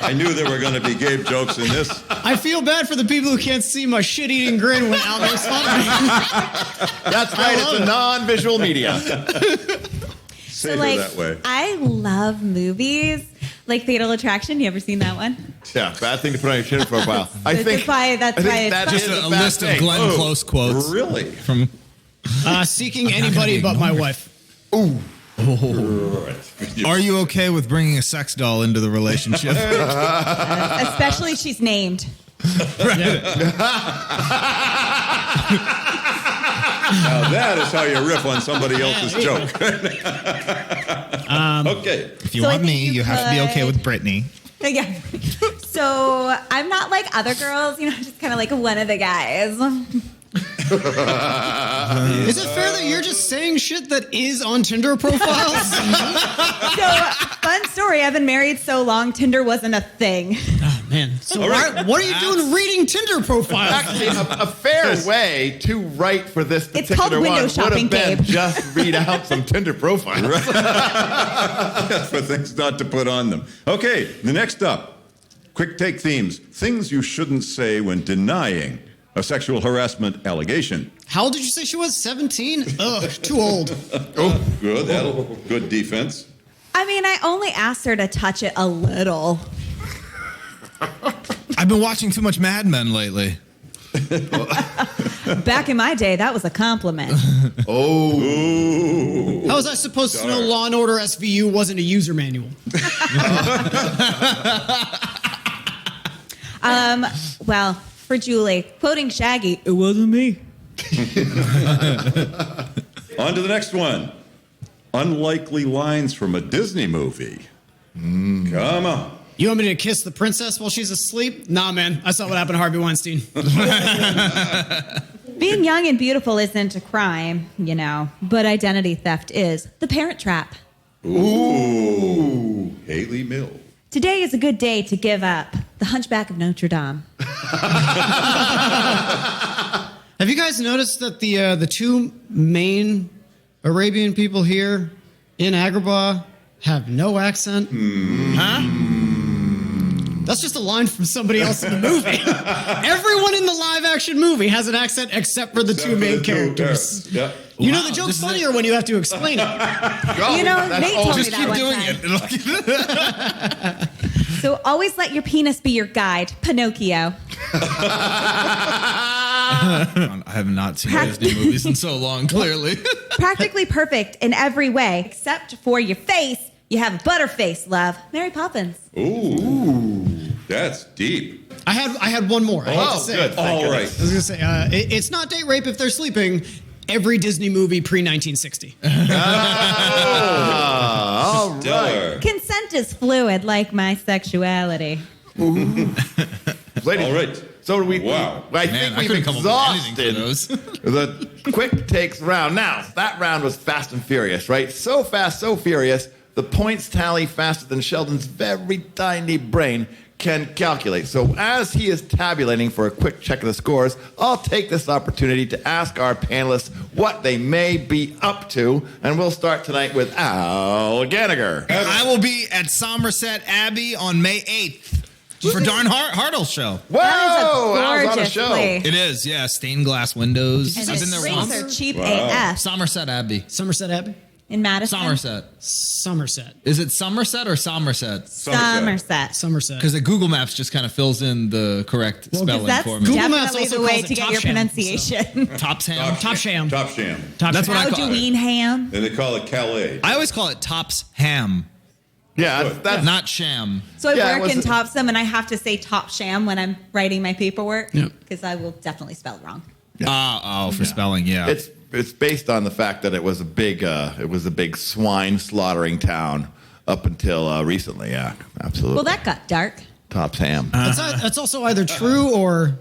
I knew there were going to be Gabe jokes in this. I feel bad for the people who can't see my shit-eating grin when Al makes fun of me. That's right. It's a non-visual media. Say So, her like, that way. I love movies. Like Fatal Attraction. You ever seen that one? Yeah, bad thing to put on your Tinder profile. I That's think why it's Just is a bad list of thing. Glenn Oh, Close quotes. Really? From Seeking anybody but my wife. Are you okay with bringing a sex doll into the relationship? Especially she's named. Now that is how you riff on somebody else's joke. Okay. If you So I want think me, you you have to be okay could- with Brittany. Yeah. So I'm not like other girls, just kind of like one of the guys. Is it fair that you're just saying shit that is on Tinder profiles? So, fun story. I've been married so long, Tinder wasn't a thing. Oh, man. So All right. what are you doing reading Tinder profiles? Actually, a fair way to write for this It's particular called window one would shopping, have been Gabe. just read out some Tinder profiles. For things not to put on them. Okay, the next up. Quick take themes. Things you shouldn't say when denying a sexual harassment allegation. How old did you say she was? 17? Ugh, too old. Oh, good. Good defense. I mean, I only asked her to touch it a little. I've been watching too much Mad Men lately. Back in my day, that was a compliment. How was I supposed to know Law & Order SVU wasn't a user manual? Well, for Julie, quoting Shaggy, it wasn't me. On to the next one. Unlikely lines from a Disney movie. Come on. You want me to kiss the princess while she's asleep? Nah, man. I saw what happened to Harvey Weinstein. Being young and beautiful isn't a crime, but identity theft is. The Parent Trap. Ooh. Haley Mills. Today is a good day to give up. The Hunchback of Notre Dame. Have you guys noticed that the two main Arabian people here in Agrabah have no accent? Huh? That's just a line from somebody else in the movie. Everyone in the live-action movie has an accent except for the two main characters. Yeah. You know, the joke's funnier when you have to explain it. Nate told me Just that keep one doing time. it. So always let your penis be your guide. Pinocchio. I have not seen Disney movies in so long, clearly. Practically perfect in every way, except for your face. You have a butterface, love. Mary Poppins. Ooh. That's deep. I had one more. I hate to say good. it. All right. I was going to say, it's not date rape if they're sleeping. Every Disney movie pre-1960. All right. Stellar. Consent is fluid, like my sexuality. Ladies, All right. So we. Wow. I Man, think I we've couldn't come up with anything exhausted for those. the quick takes round. Now, that round was fast and furious, right? So fast, so furious. The points tally faster than Sheldon's very tiny brain can calculate. So as he is tabulating for a quick check of the scores, I'll take this opportunity to ask our panelists what they may be up to. And we'll start tonight with Al Ghanekar. I will be at Somerset Abbey on May 8th for Darn Hartle's show. Whoa! That is a Al's on a gorgeous show. place. It is, yeah. Stained glass windows. And I've the been there drinks once. are cheap Wow. AF. Somerset Abbey. Somerset Abbey? In Madison? Somerset. Is it Somerset or Somerset? Somerset. Somerset. Because the Google Maps just kind of fills in the correct spelling That's for me. Google Maps definitely also the way calls it to get Top your Sham, pronunciation. Topsham. Top Sham. Top Sham. Top That's Sham. what I call it. How'd you ham? And they call it Calais. I always call it Tops Ham. Yeah, that's Not sham. So I Yeah, it work in wasn't- Topsum, and I have to say Top Sham when I'm writing my paperwork Yep. because I will definitely spell it wrong. For spelling, yeah. it's based on the fact that it was a big swine slaughtering town up until recently. Yeah, absolutely. Well, that got dark. Top Sam. That's also either true or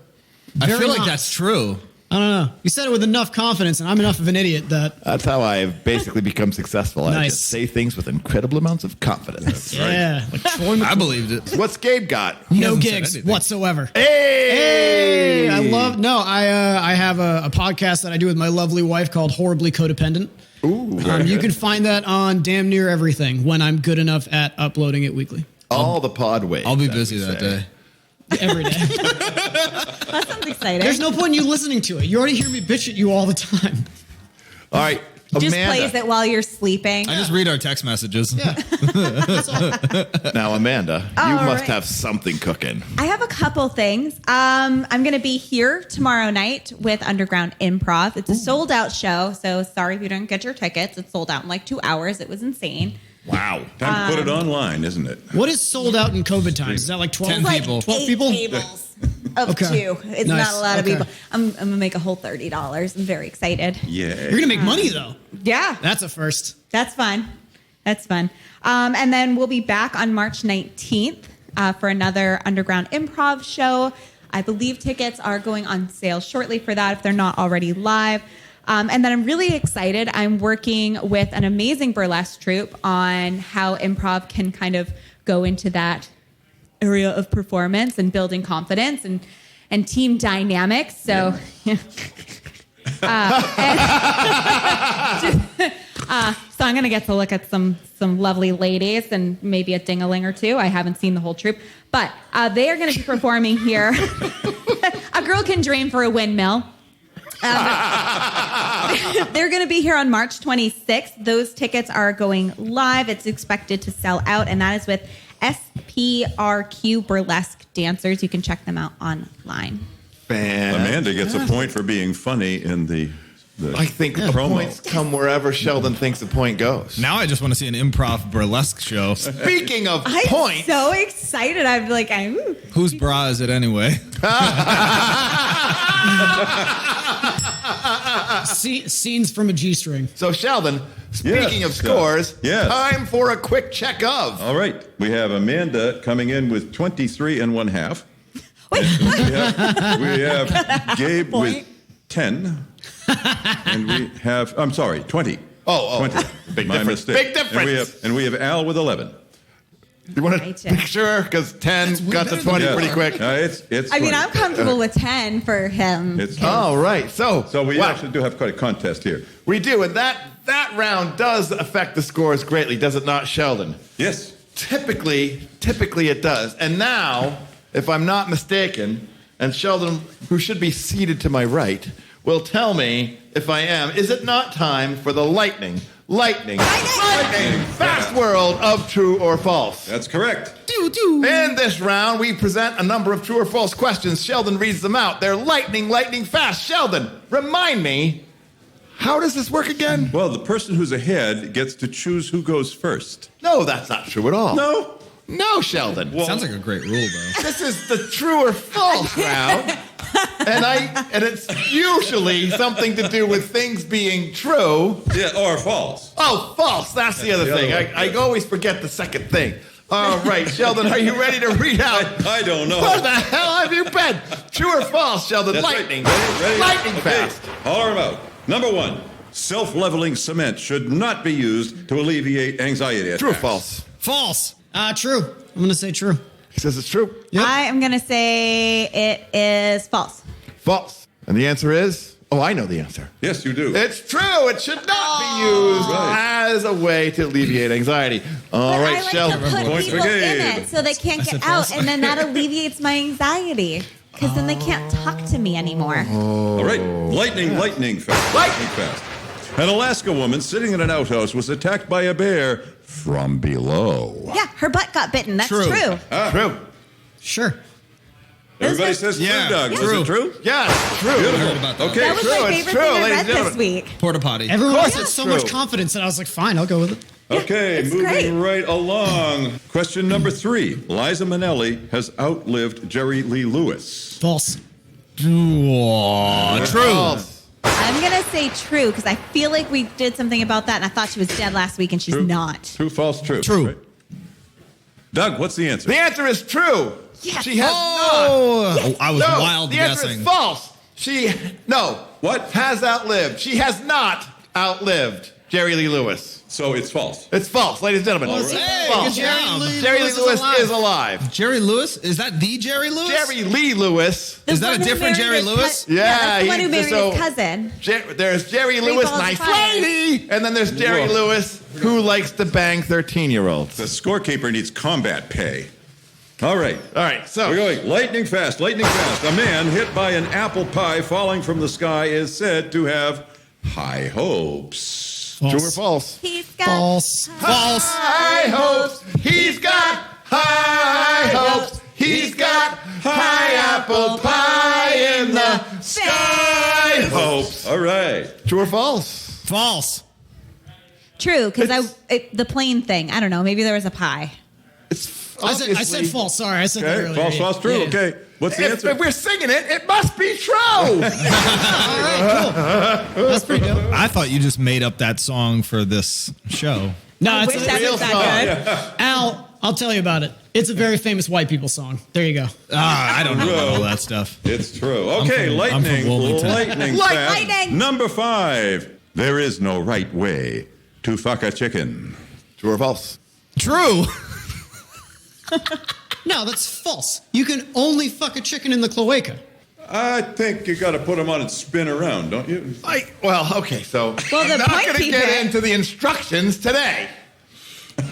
I very feel like not. that's true. I don't know. You said it with enough confidence, and I'm enough of an idiot that That's how I've basically become successful. I Nice. just say things with incredible amounts of confidence. yeah, like Troy I believed it. What's Gabe got? no hasn't said gigs anything. whatsoever. Hey! Hey, I have a podcast that I do with my lovely wife called Horribly Codependent. Ooh, You can find that on damn near everything when I'm good enough at uploading it weekly. all the pod ways. I'll be as busy we that say. day. Every day. That sounds exciting. There's no point in you listening to it. You already hear me bitch at you all the time. All right, Just Amanda. plays it while you're sleeping. I just read our text messages. Yeah. Now, Amanda, you All must right. have something cooking. I have a couple things. I'm going to be here tomorrow night with Underground Improv. It's a sold out show, so sorry if you didn't get your tickets. It's sold out in like 2 hours. It was insane. Wow. Time to put it online, isn't it? What is sold out in COVID times? Is that like 12 10 Like people. 12 8 people? tables of Okay. 2. It's Nice. not a lot of Okay. people. I'm going to make a whole $30. I'm very excited. Yeah. You're going to make money, though. Yeah. That's a first. That's fun. That's fun. And then we'll be back on March 19th for another Underground Improv show. I believe tickets are going on sale shortly for that if they're not already live. And then I'm really excited. I'm working with an amazing burlesque troupe on how improv can kind of go into that area of performance and building confidence and team dynamics. So, yeah. So I'm going to get to look at some lovely ladies and maybe a ding-a-ling or two. I haven't seen the whole troupe. But they are going to be performing here. A girl can dream for a windmill. They're going to be here on March 26th. Those tickets are going live. It's expected to sell out, and that is with SPRQ Burlesque Dancers. You can check them out online. Amanda gets a point for being funny in the I think the promo. points come wherever Sheldon thinks the point goes. Now I just want to see an improv burlesque show. Speaking of I'm points, so excited. I'm like, ooh. Whose bra is it anyway? Scenes from a G-string. so Sheldon, speaking Yes, of scores, yes. time for a quick check of. All right. We have Amanda coming in with 23 and 1/2. Wait, We have Gabe with 10. And we have, I'm sorry, 20. Oh, 20. big My difference, mistake. big difference. And we have Al with 11. You want Right, to yeah. make sure? Because 10 got to 20 Yeah. pretty quick. It's I mean, 20. I'm comfortable with 10 for him. It's All right. So we wow. actually do have quite a contest here. We do. And that round does affect the scores greatly, does it not, Sheldon? Yes. Typically it does. And now, if I'm not mistaken, and Sheldon, who should be seated to my right, will tell me if I am. Is it not time for the lightning fast world of true or false? That's correct. In this round, we present a number of true or false questions. Sheldon reads them out. They're lightning fast. Sheldon, remind me, how does this work again? Well, the person who's ahead gets to choose who goes first. No, that's not true at all. No. No, Sheldon. Sounds like a great rule, though. This is the true or false round. And it's usually something to do with things being true. Yeah, or false. Oh, false. That's the other the thing. other one. I always forget the second thing. All right, Sheldon, are you ready to read out? I don't know. Where the hell have you been? True or false, Sheldon? That's right. Lightning. Ready? Lightning Okay. fast. Holler 'em out. Number 1, self-leveling cement should not be used to alleviate anxiety attacks. True or false? False. True. I'm going to say true. He says it's true. Yep. I am going to say it is false. False. And the answer is? Oh, I know the answer. Yes, you do. It's true. It should not be used Right. as a way to alleviate anxiety. All But right, I like Sheldon. to put Points for people in Gabe. it so they can't get said out, false. and then that alleviates my anxiety because then they can't talk to me anymore. All right. Lightning fast. Lightning fast. An Alaska woman sitting in an outhouse was attacked by a bear from below. Yeah, her butt got bitten. That's True. true. True. Sure. Everybody says true, Yeah, Doug. true. Is it true? Yeah, it's true. I heard about that. Okay. That was true, my it's favorite true, thing I ladies read and this gentlemen. week. Porta potty. Everyone course had it's so true. much confidence that I was like, fine, I'll go with it. Okay, it's moving great. right along. Question number 3. Liza Minnelli has outlived Jerry Lee Lewis. False. True. I'm going to say true because I feel like we did something about that and I thought she was dead last week and she's not. True, false, true. True. Right? Doug, what's the answer? The answer is true. Yes. She has Oh, I was not. No, wild the answer guessing. is false. What? Has outlived. She has not outlived Jerry Lee Lewis. So it's false. It's false, ladies and gentlemen. Well, Hey, False. good job. Jerry Lee Lewis is alive. Jerry Lewis? Is that the Jerry Lewis? Jerry Lee Lewis. The Is that one a who different married Jerry his Lewis? Yeah, that's the one who he's married so- his cousin. There's Jerry Three Lewis, balls nice of fire. lady, and then there's Jerry Whoa. Lewis, who likes to bang 13-year-olds. The scorekeeper needs combat pay. All right. All right, so We're going lightning fast, lightning fast. A man hit by an apple pie falling from the sky is said to have high hopes. true or false? He's got False. False. High hopes. He's got high hopes. He's got high apple pie in the sky. Hopes. All right. True or false? False. True because the plane thing. I don't know. Maybe there was a pie. It's I said false. Sorry, I said that Okay. earlier. False, false, true. Yeah. Okay. What's the answer? If we're singing it, it must be true. That's pretty dope. I thought you just made up that song for this show. No, I it's wish a, that real was song. that good. Al, I'll tell you about it. It's a very famous white people song. There you go. I don't know about all that stuff. It's true. Okay, I'm from lightning Wilmington. fast. Lightning. Number 5. There is no right way to fuck a chicken. True or false? True. No, that's false. You can only fuck a chicken in the cloaca. I think you got to put them on and spin around, don't you? Okay, so Well, the I'm not point going to keeper- get into the instructions today.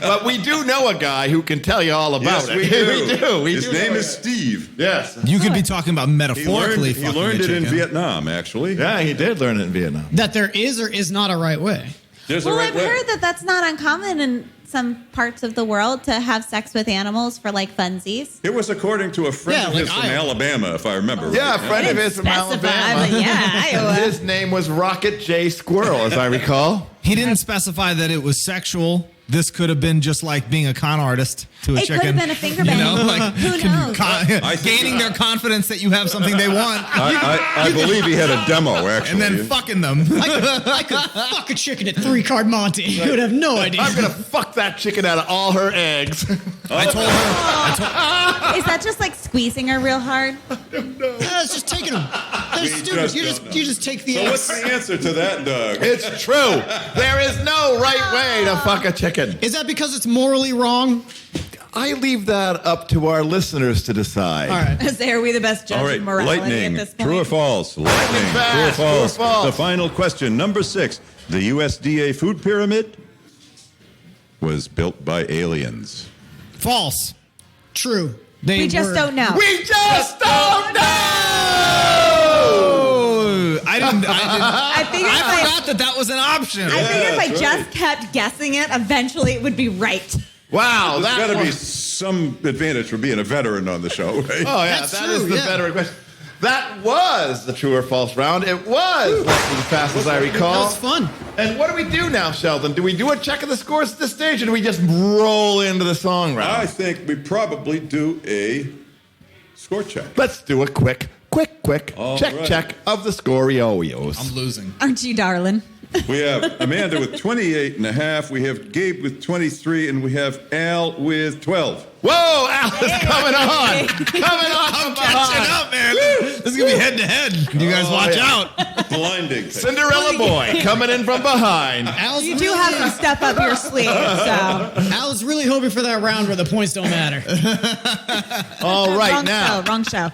But we do know a guy who can tell you all about Yes, it. we do. We His do name know is a guy. Steve. Yes. You could be talking about metaphorically. He fucking learned a it in chicken. Vietnam, actually. Yeah, he did learn it in Vietnam. That there is or is not a right way. There's Well, a right I've way. heard that that's not uncommon in some parts of the world to have sex with animals for like funsies. It was according to a friend Yeah, of like his from Iowa. Alabama, if I remember right. Yeah, a friend of his from Specify, Alabama. but yeah, Iowa. His name was Rocket J. Squirrel, as I recall. He didn't specify that it was sexual. This could have been just like being a con artist to a It chicken. could have been a finger bang. You know, like Who knows? I think- gaining their confidence that you have something they want, I believe he had a demo, actually. and then fucking them. I could fuck a chicken at 3-card Monte. You would have no idea. I'm going to fuck that chicken out of all her eggs. I told her. Is that just like squeezing her real hard? It's just taking them. They're stupid. just don't know. You just take the So what's eggs. the answer to that, Doug? It's true. There is no right way to fuck a chicken. Is that because it's morally wrong? I leave that up to our listeners to decide. All right. Say, are we the best judge All right, of morality lightning. at this point? True or false? Lightning. fast. True or True or false? false? The final question, number 6. The USDA food pyramid was built by aliens. False. True. They We just were- don't know. We just don't know! Oh, I didn't. I figured if I forgot that was an option. I figured if I that's just kept guessing it, eventually it would be right. Wow, There's got that to be was... some advantage for being a veteran on the show, right? Oh, yeah, That's that true, is the yeah. better question. That was the true or false round. It was lightning fast, as I That recall. was fun. And what do we do now, Sheldon? Do we do a check of the scores at this stage, or do we just roll into the song round? I think we probably do a score check. Let's do a quick All check right. of the Scorios. I'm losing. Aren't you, darling? We have Amanda with 28 and a half. We have Gabe with 23, and we have Al with 12. Whoa, Al is coming on! Coming on I'm from catching behind. up, man. This is gonna be head to head. You guys watch yeah. out. Blinding. Cinderella boy coming in from behind. Al's You do have some stuff up your sleeve, so. Al's really hoping for that round where the points don't matter. All right, wrong now. show, wrong show.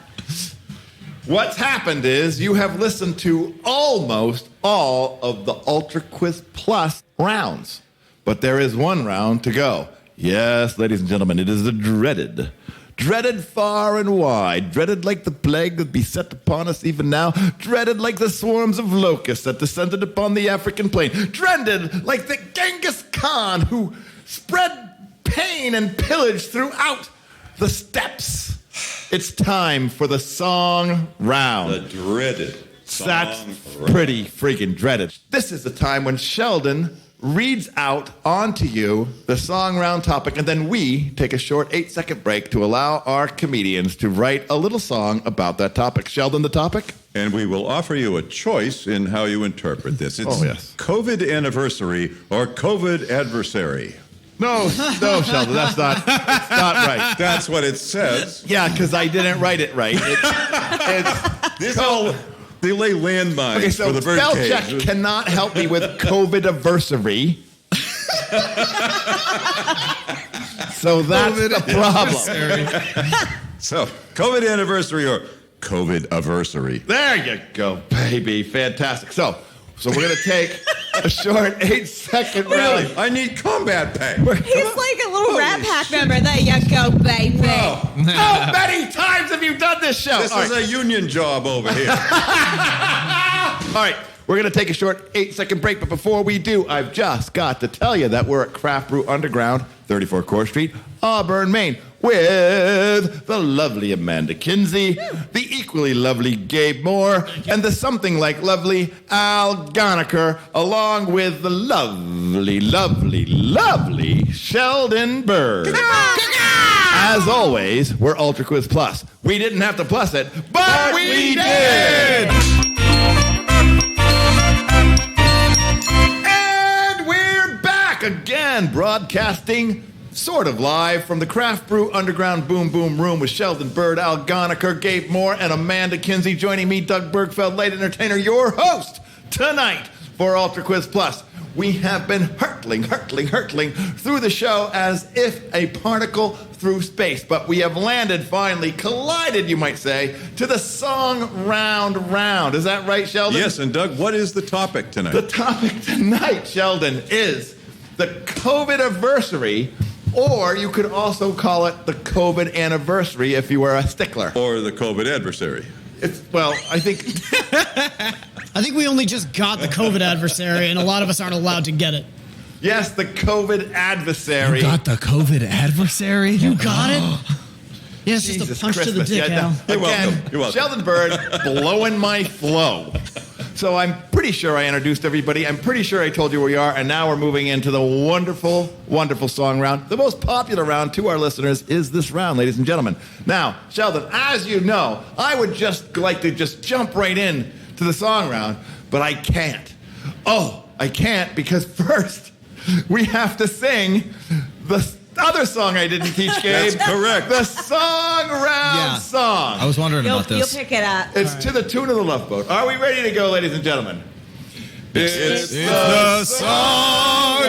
What's happened is you have listened to almost all of the Ultra Quiz Plus rounds, but there is one round to go. Yes, ladies and gentlemen, it is the dreaded far and wide, dreaded like the plague that beset upon us even now, dreaded like the swarms of locusts that descended upon the African plain, dreaded like the Genghis Khan who spread pain and pillage throughout the steppes. It's time for the song round. The dreaded song That's round. pretty freaking dreaded. This is the time when Sheldon reads out onto you the song round topic, and then we take a short 8-second break to allow our comedians to write a little song about that topic. Sheldon, the topic? And we will offer you a choice in how you interpret this. It's COVID anniversary or COVID adversary. No, Sheldon, that's not right. That's what it says. Yeah, because I didn't write it right. This all they lay landmines Okay, so for the spell birdcage. check cannot help me with COVID-aversary. So that's the problem. So, COVID anniversary or COVID-aversary. There you go, baby. Fantastic. So we're going to take a short 8-second rally. Really? I need combat pay. He's like a little Rat Pack member. There you go, baby. Wow. How many times have you done this show? This is a union job over here. All right, we're going to take a short 8-second break, but before we do, I've just got to tell you that we're at Craft Brew Underground, 34 Core Street, Auburn, Maine, with the lovely Amanda Kinsey, the equally lovely Gabe Moore, and the something like lovely Al Ghanekar, along with the lovely, lovely, lovely Sheldon Bird. As always, we're Ultra Quiz Plus. We didn't have to plus it, but we did! And we're back again, broadcasting sort of live from the Craft Brew Underground Boom Boom Room with Sheldon Bird, Al Ghanekar, Gabe Moore, and Amanda Kinsey. Joining me, Doug Birgfeld, late entertainer, your host tonight for Ultra Quiz Plus. We have been hurtling through the show as if a particle through space, but we have landed finally, collided, you might say, to the song round. Is that right, Sheldon? Yes, and Doug, what is the topic tonight? The topic tonight, Sheldon, is the COVID-aversary, or you could also call it the COVID anniversary if you were a stickler. Or the COVID adversary. I think we only just got the COVID adversary, and a lot of us aren't allowed to get it. Yes, the COVID adversary. You got the COVID adversary? You got it? Yeah, it's just Jesus a punch Christmas. to the dick, Yeah, Al. You're welcome. You're welcome. Sheldon Bird blowing my flow. So I'm pretty sure I introduced everybody. I'm pretty sure I told you where we are. And now we're moving into the wonderful, wonderful song round. The most popular round to our listeners is this round, ladies and gentlemen. Now, Sheldon, as you know, I would just like to just jump right in to the song round, but I can't. Oh, I can't because first we have to sing the other song I didn't teach, Gabe. That's correct. The song round song. I was wondering about this. You'll pick it up. It's to the tune of the Love Boat. Are we ready to go, ladies and gentlemen? It's the song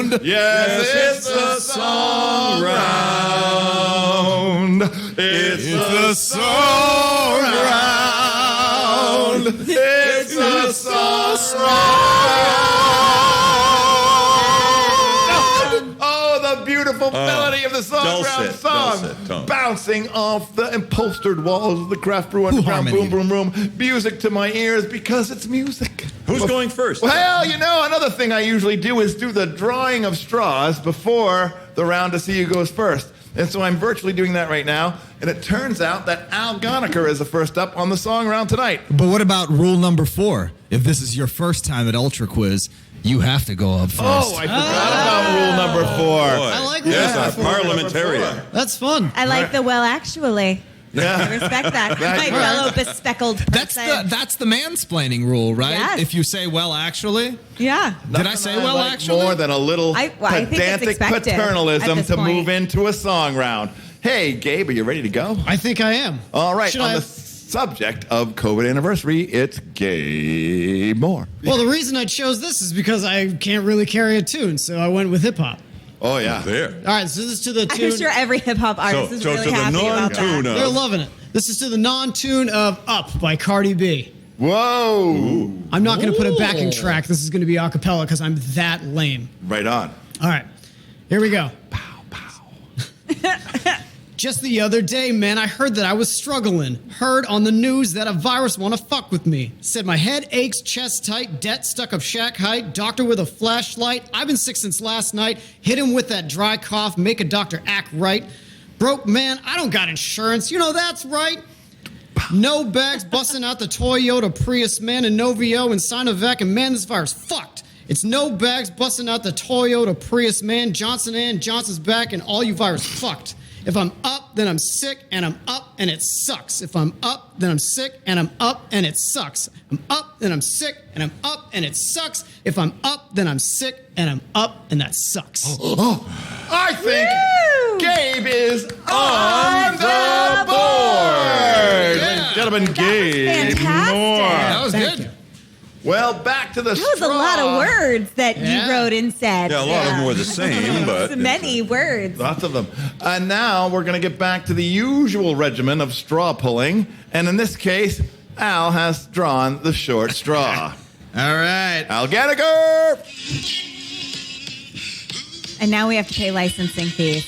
round. Yes, it's the song round. It's the song round. It's the song round. Oh, the beautiful melody of the song round song. dulcet tone. Bouncing off the upholstered walls of the Craft Brew Underground harmony. Boom Boom Room. Music to my ears because it's music. Who's going first? Well, you know, another thing I usually do is do the drawing of straws before the round to see who goes first. And so I'm virtually doing that right now. And it turns out that Al Ghanekar is the first up on the song round tonight. But what about rule number 4? If this is your first time at Ultra Quiz, you have to go up first. Oh, I forgot about rule number 4. I like rule Yes, number our 4. parliamentarian. That's fun. I like the well, actually. I Yeah. respect that. That's My right. fellow bespeckled person. That's the mansplaining rule, right? Yes. If you say, well, actually. Yeah. Did I say, well, like actually? more than a little I think it's pedantic expected paternalism at this to point. move into a song round. Hey, Gabe, are you ready to go? I think I am. All right, Should on I- the subject of COVID anniversary, it's Gabe Moore. Well, the reason I chose this is because I can't really carry a tune, so I went with hip hop. Oh, yeah. There. All right, so this is to the tune. I'm sure every hip hop artist is So really to the happy about non-tune that. of- They're loving it. This is to the non-tune of Up by Cardi B. Whoa. I'm not going to put a backing track. This is going to be a cappella because I'm that lame. Right on. All right, here we go. Just the other day, man, I heard that I was struggling. Heard on the news that a virus wanna fuck with me. Said my head aches, chest tight, debt stuck up shack height, doctor with a flashlight. I've been sick since last night. Hit him with that dry cough, make a doctor act right. Broke man, I don't got insurance. You know that's right. No bags, busting out the Toyota Prius, man, and Novio and Sinovac, and man, this virus fucked. It's no bags busting out the Toyota Prius, man. Johnson and Johnson's back, and all you virus fucked. If I'm up, then I'm sick, and I'm up, and it sucks. If I'm up, then I'm sick, and I'm up, and it sucks. I'm up, then I'm sick, and I'm up, and it sucks. If I'm up, then I'm sick, and I'm up, and that sucks. I think Woo! Gabe is on the board. Ladies and gentlemen, Gabe fantastic. Moore. That was Thank good. you. Well, back to the That was a lot of words that Yeah. you wrote and said. Yeah, a lot of them were the same, but It's many words. Lots of them. And now we're going to get back to the usual regimen of straw pulling. And in this case, Al has drawn the short straw. All right. Al Ghanekar! And now we have to pay licensing fees.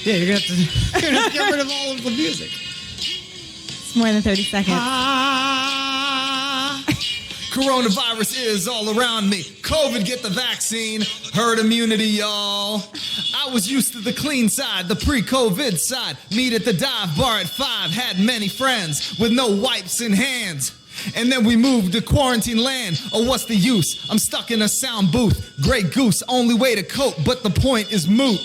Yeah, you're gonna have to get rid of all of the music. It's more than 30 seconds. Coronavirus is all around me. COVID, get the vaccine. Herd immunity, y'all. I was used to the clean side, the pre-COVID side. Meet at the dive bar at 5. Had many friends with no wipes in hands. And then we moved to quarantine land. Oh, what's the use? I'm stuck in a sound booth. Grey Goose, only way to cope, but the point is moot.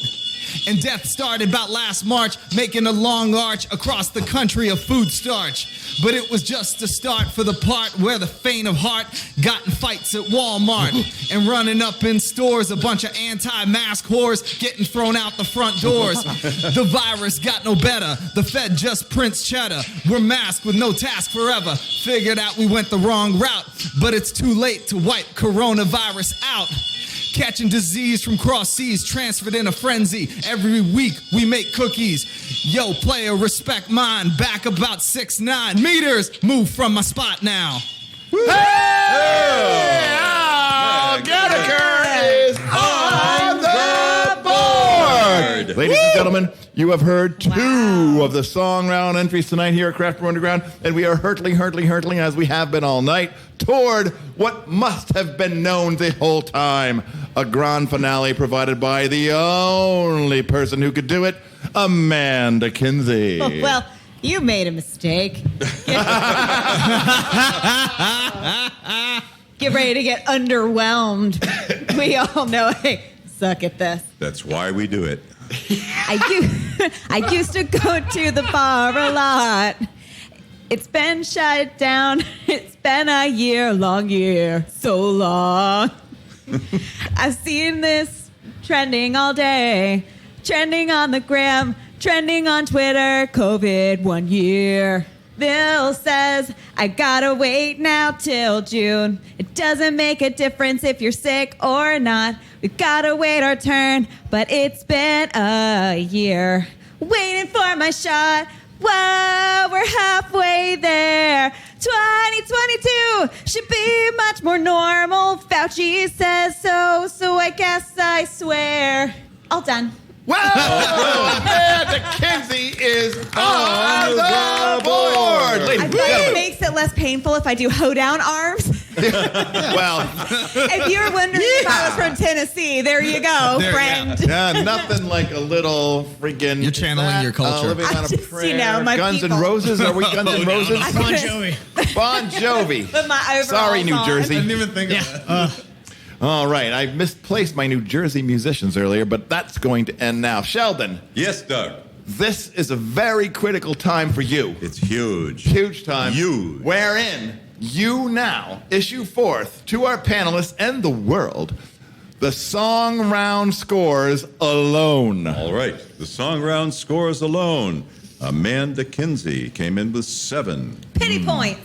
And death started about last March, making a long arch across the country of food starch. But it was just a start for the part where the faint of heart got in fights at Walmart and running up in stores, a bunch of anti-mask whores getting thrown out the front doors. The virus got no better. The Fed just prints cheddar. We're masked with no task forever. Figured out we went the wrong route, but it's too late to wipe coronavirus out. Catching disease from cross seas, transferred in a frenzy. Every week we make cookies. Yo, player, respect mine. Back about 6'9" meters. Move from my spot now. Hey! Al Ghanekar is on the board! Ladies and gentlemen, you have heard two of the song round entries tonight here at Craft Brew Underground, and we are hurtling, as we have been all night, toward what must have been known the whole time. A grand finale provided by the only person who could do it, Amanda Kinsey. Oh, well, you made a mistake. Get ready to get underwhelmed. We all know I suck at this. that's why we do it. I used to go to the bar a lot. It's been shut down. It's been a year-long year. So long. I've seen this trending all day. Trending on the gram. Trending on Twitter. COVID 1 year. Bill says, I gotta wait now till June. It doesn't make a difference if you're sick or not. We've gotta wait our turn, but it's been a year. Waiting for my shot. Whoa, we're halfway there. 2022 should be much more normal. Fauci says so, so I guess I swear. All done. Well, Amanda Kinsey is on the board. Ladies I and feel like it gentlemen. makes it less painful if I do hoedown arms. Well, If you're wondering if I was from Tennessee, there you go, There you friend. yeah, nothing like a little freaking. You're channeling your culture. Living on a Just, prayer. my Guns people. N' Roses? Are we Guns N' Roses? Bon Jovi. Bon Jovi. Put my overalls Sorry, New on. Jersey. I didn't even think of that. All right, I misplaced my New Jersey musicians earlier, but that's going to end now. Sheldon, Yes, Doug. this is a very critical time for you. It's huge. Huge time. Huge. Wherein you now issue forth to our panelists and the world the song round scores alone. All right. The song round scores alone. Amanda Kinsey came in with 7. Pity points.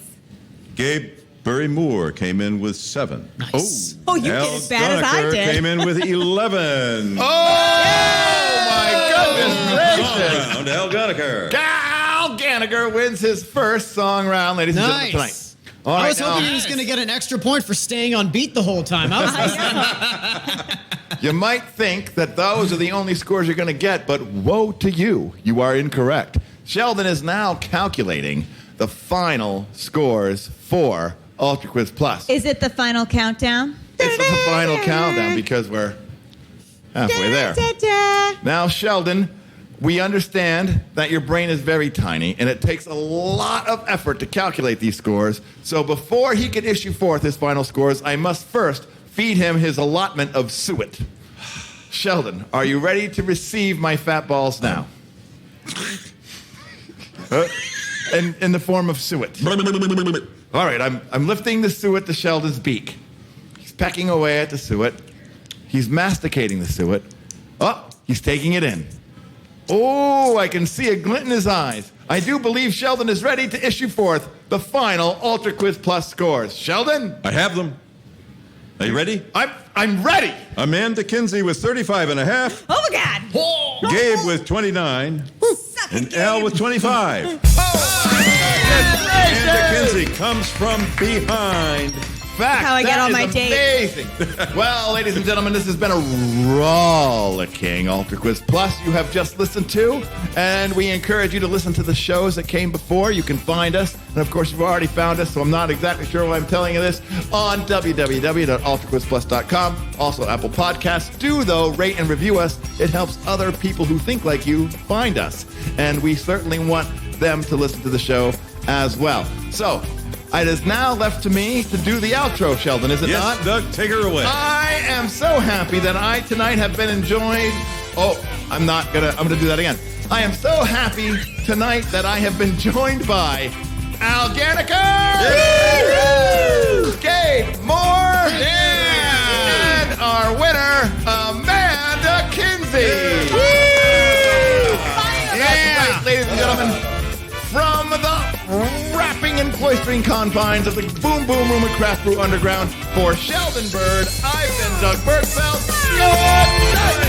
Gabe Beury-Moore came in with 7. Nice. Oh, you did Al as bad as I Ghanekar did. came in with 11. My goodness gracious. Round, Al Ghanekar. Al Ghanekar wins his first song round, ladies and gentlemen, tonight. Nice. All right, I was now, hoping he was going to get an extra point for staying on beat the whole time. I was you might think that those are the only scores you're going to get, but woe to you. You are incorrect. Sheldon is now calculating the final scores for Ultra Quiz Plus. Is it the final countdown? It's the final countdown because we're halfway there. Now, Sheldon, we understand that your brain is very tiny and it takes a lot of effort to calculate these scores. So before he can issue forth his final scores, I must first feed him his allotment of suet. Sheldon, are you ready to receive my fat balls now? In the form of suet. All right, I'm lifting the suet to Sheldon's beak. He's pecking away at the suet. He's masticating the suet. Oh, he's taking it in. Oh, I can see a glint in his eyes. I do believe Sheldon is ready to issue forth the final Ultra Quiz Plus scores. Sheldon? I have them. Are you ready? I'm ready. Amanda Kinsey with 35.5. Oh my God! Gabe with 29. Suck it, And Al Gabe. with 25. Amanda Kinsey comes from behind. Fact, How I get that on is my date. amazing. Well, ladies and gentlemen, this has been a rollicking Ultra Quiz Plus you have just listened to, and we encourage you to listen to the shows that came before. You can find us, and of course, you've already found us, so I'm not exactly sure why I'm telling you this, on www.ultraquizplus.com, also Apple Podcasts. Do, though, rate and review us. It helps other people who think like you find us, and we certainly want them to listen to the show as well. So, it is now left to me to do the outro, Sheldon, is it Yes, not? Doug, take her away. I am so happy that I tonight have been enjoyed. Oh, I'm gonna do that again. I am so happy tonight that I have been joined by Al Ghanekar, Gabe Moore, and our winner, Amanda Kinsey. That's right, ladies and gentlemen. From the wrapping and cloistering confines of the Boom Boom Room at Craft Brew Underground, for Sheldon Bird, I've been Doug Birgfeld. Good night!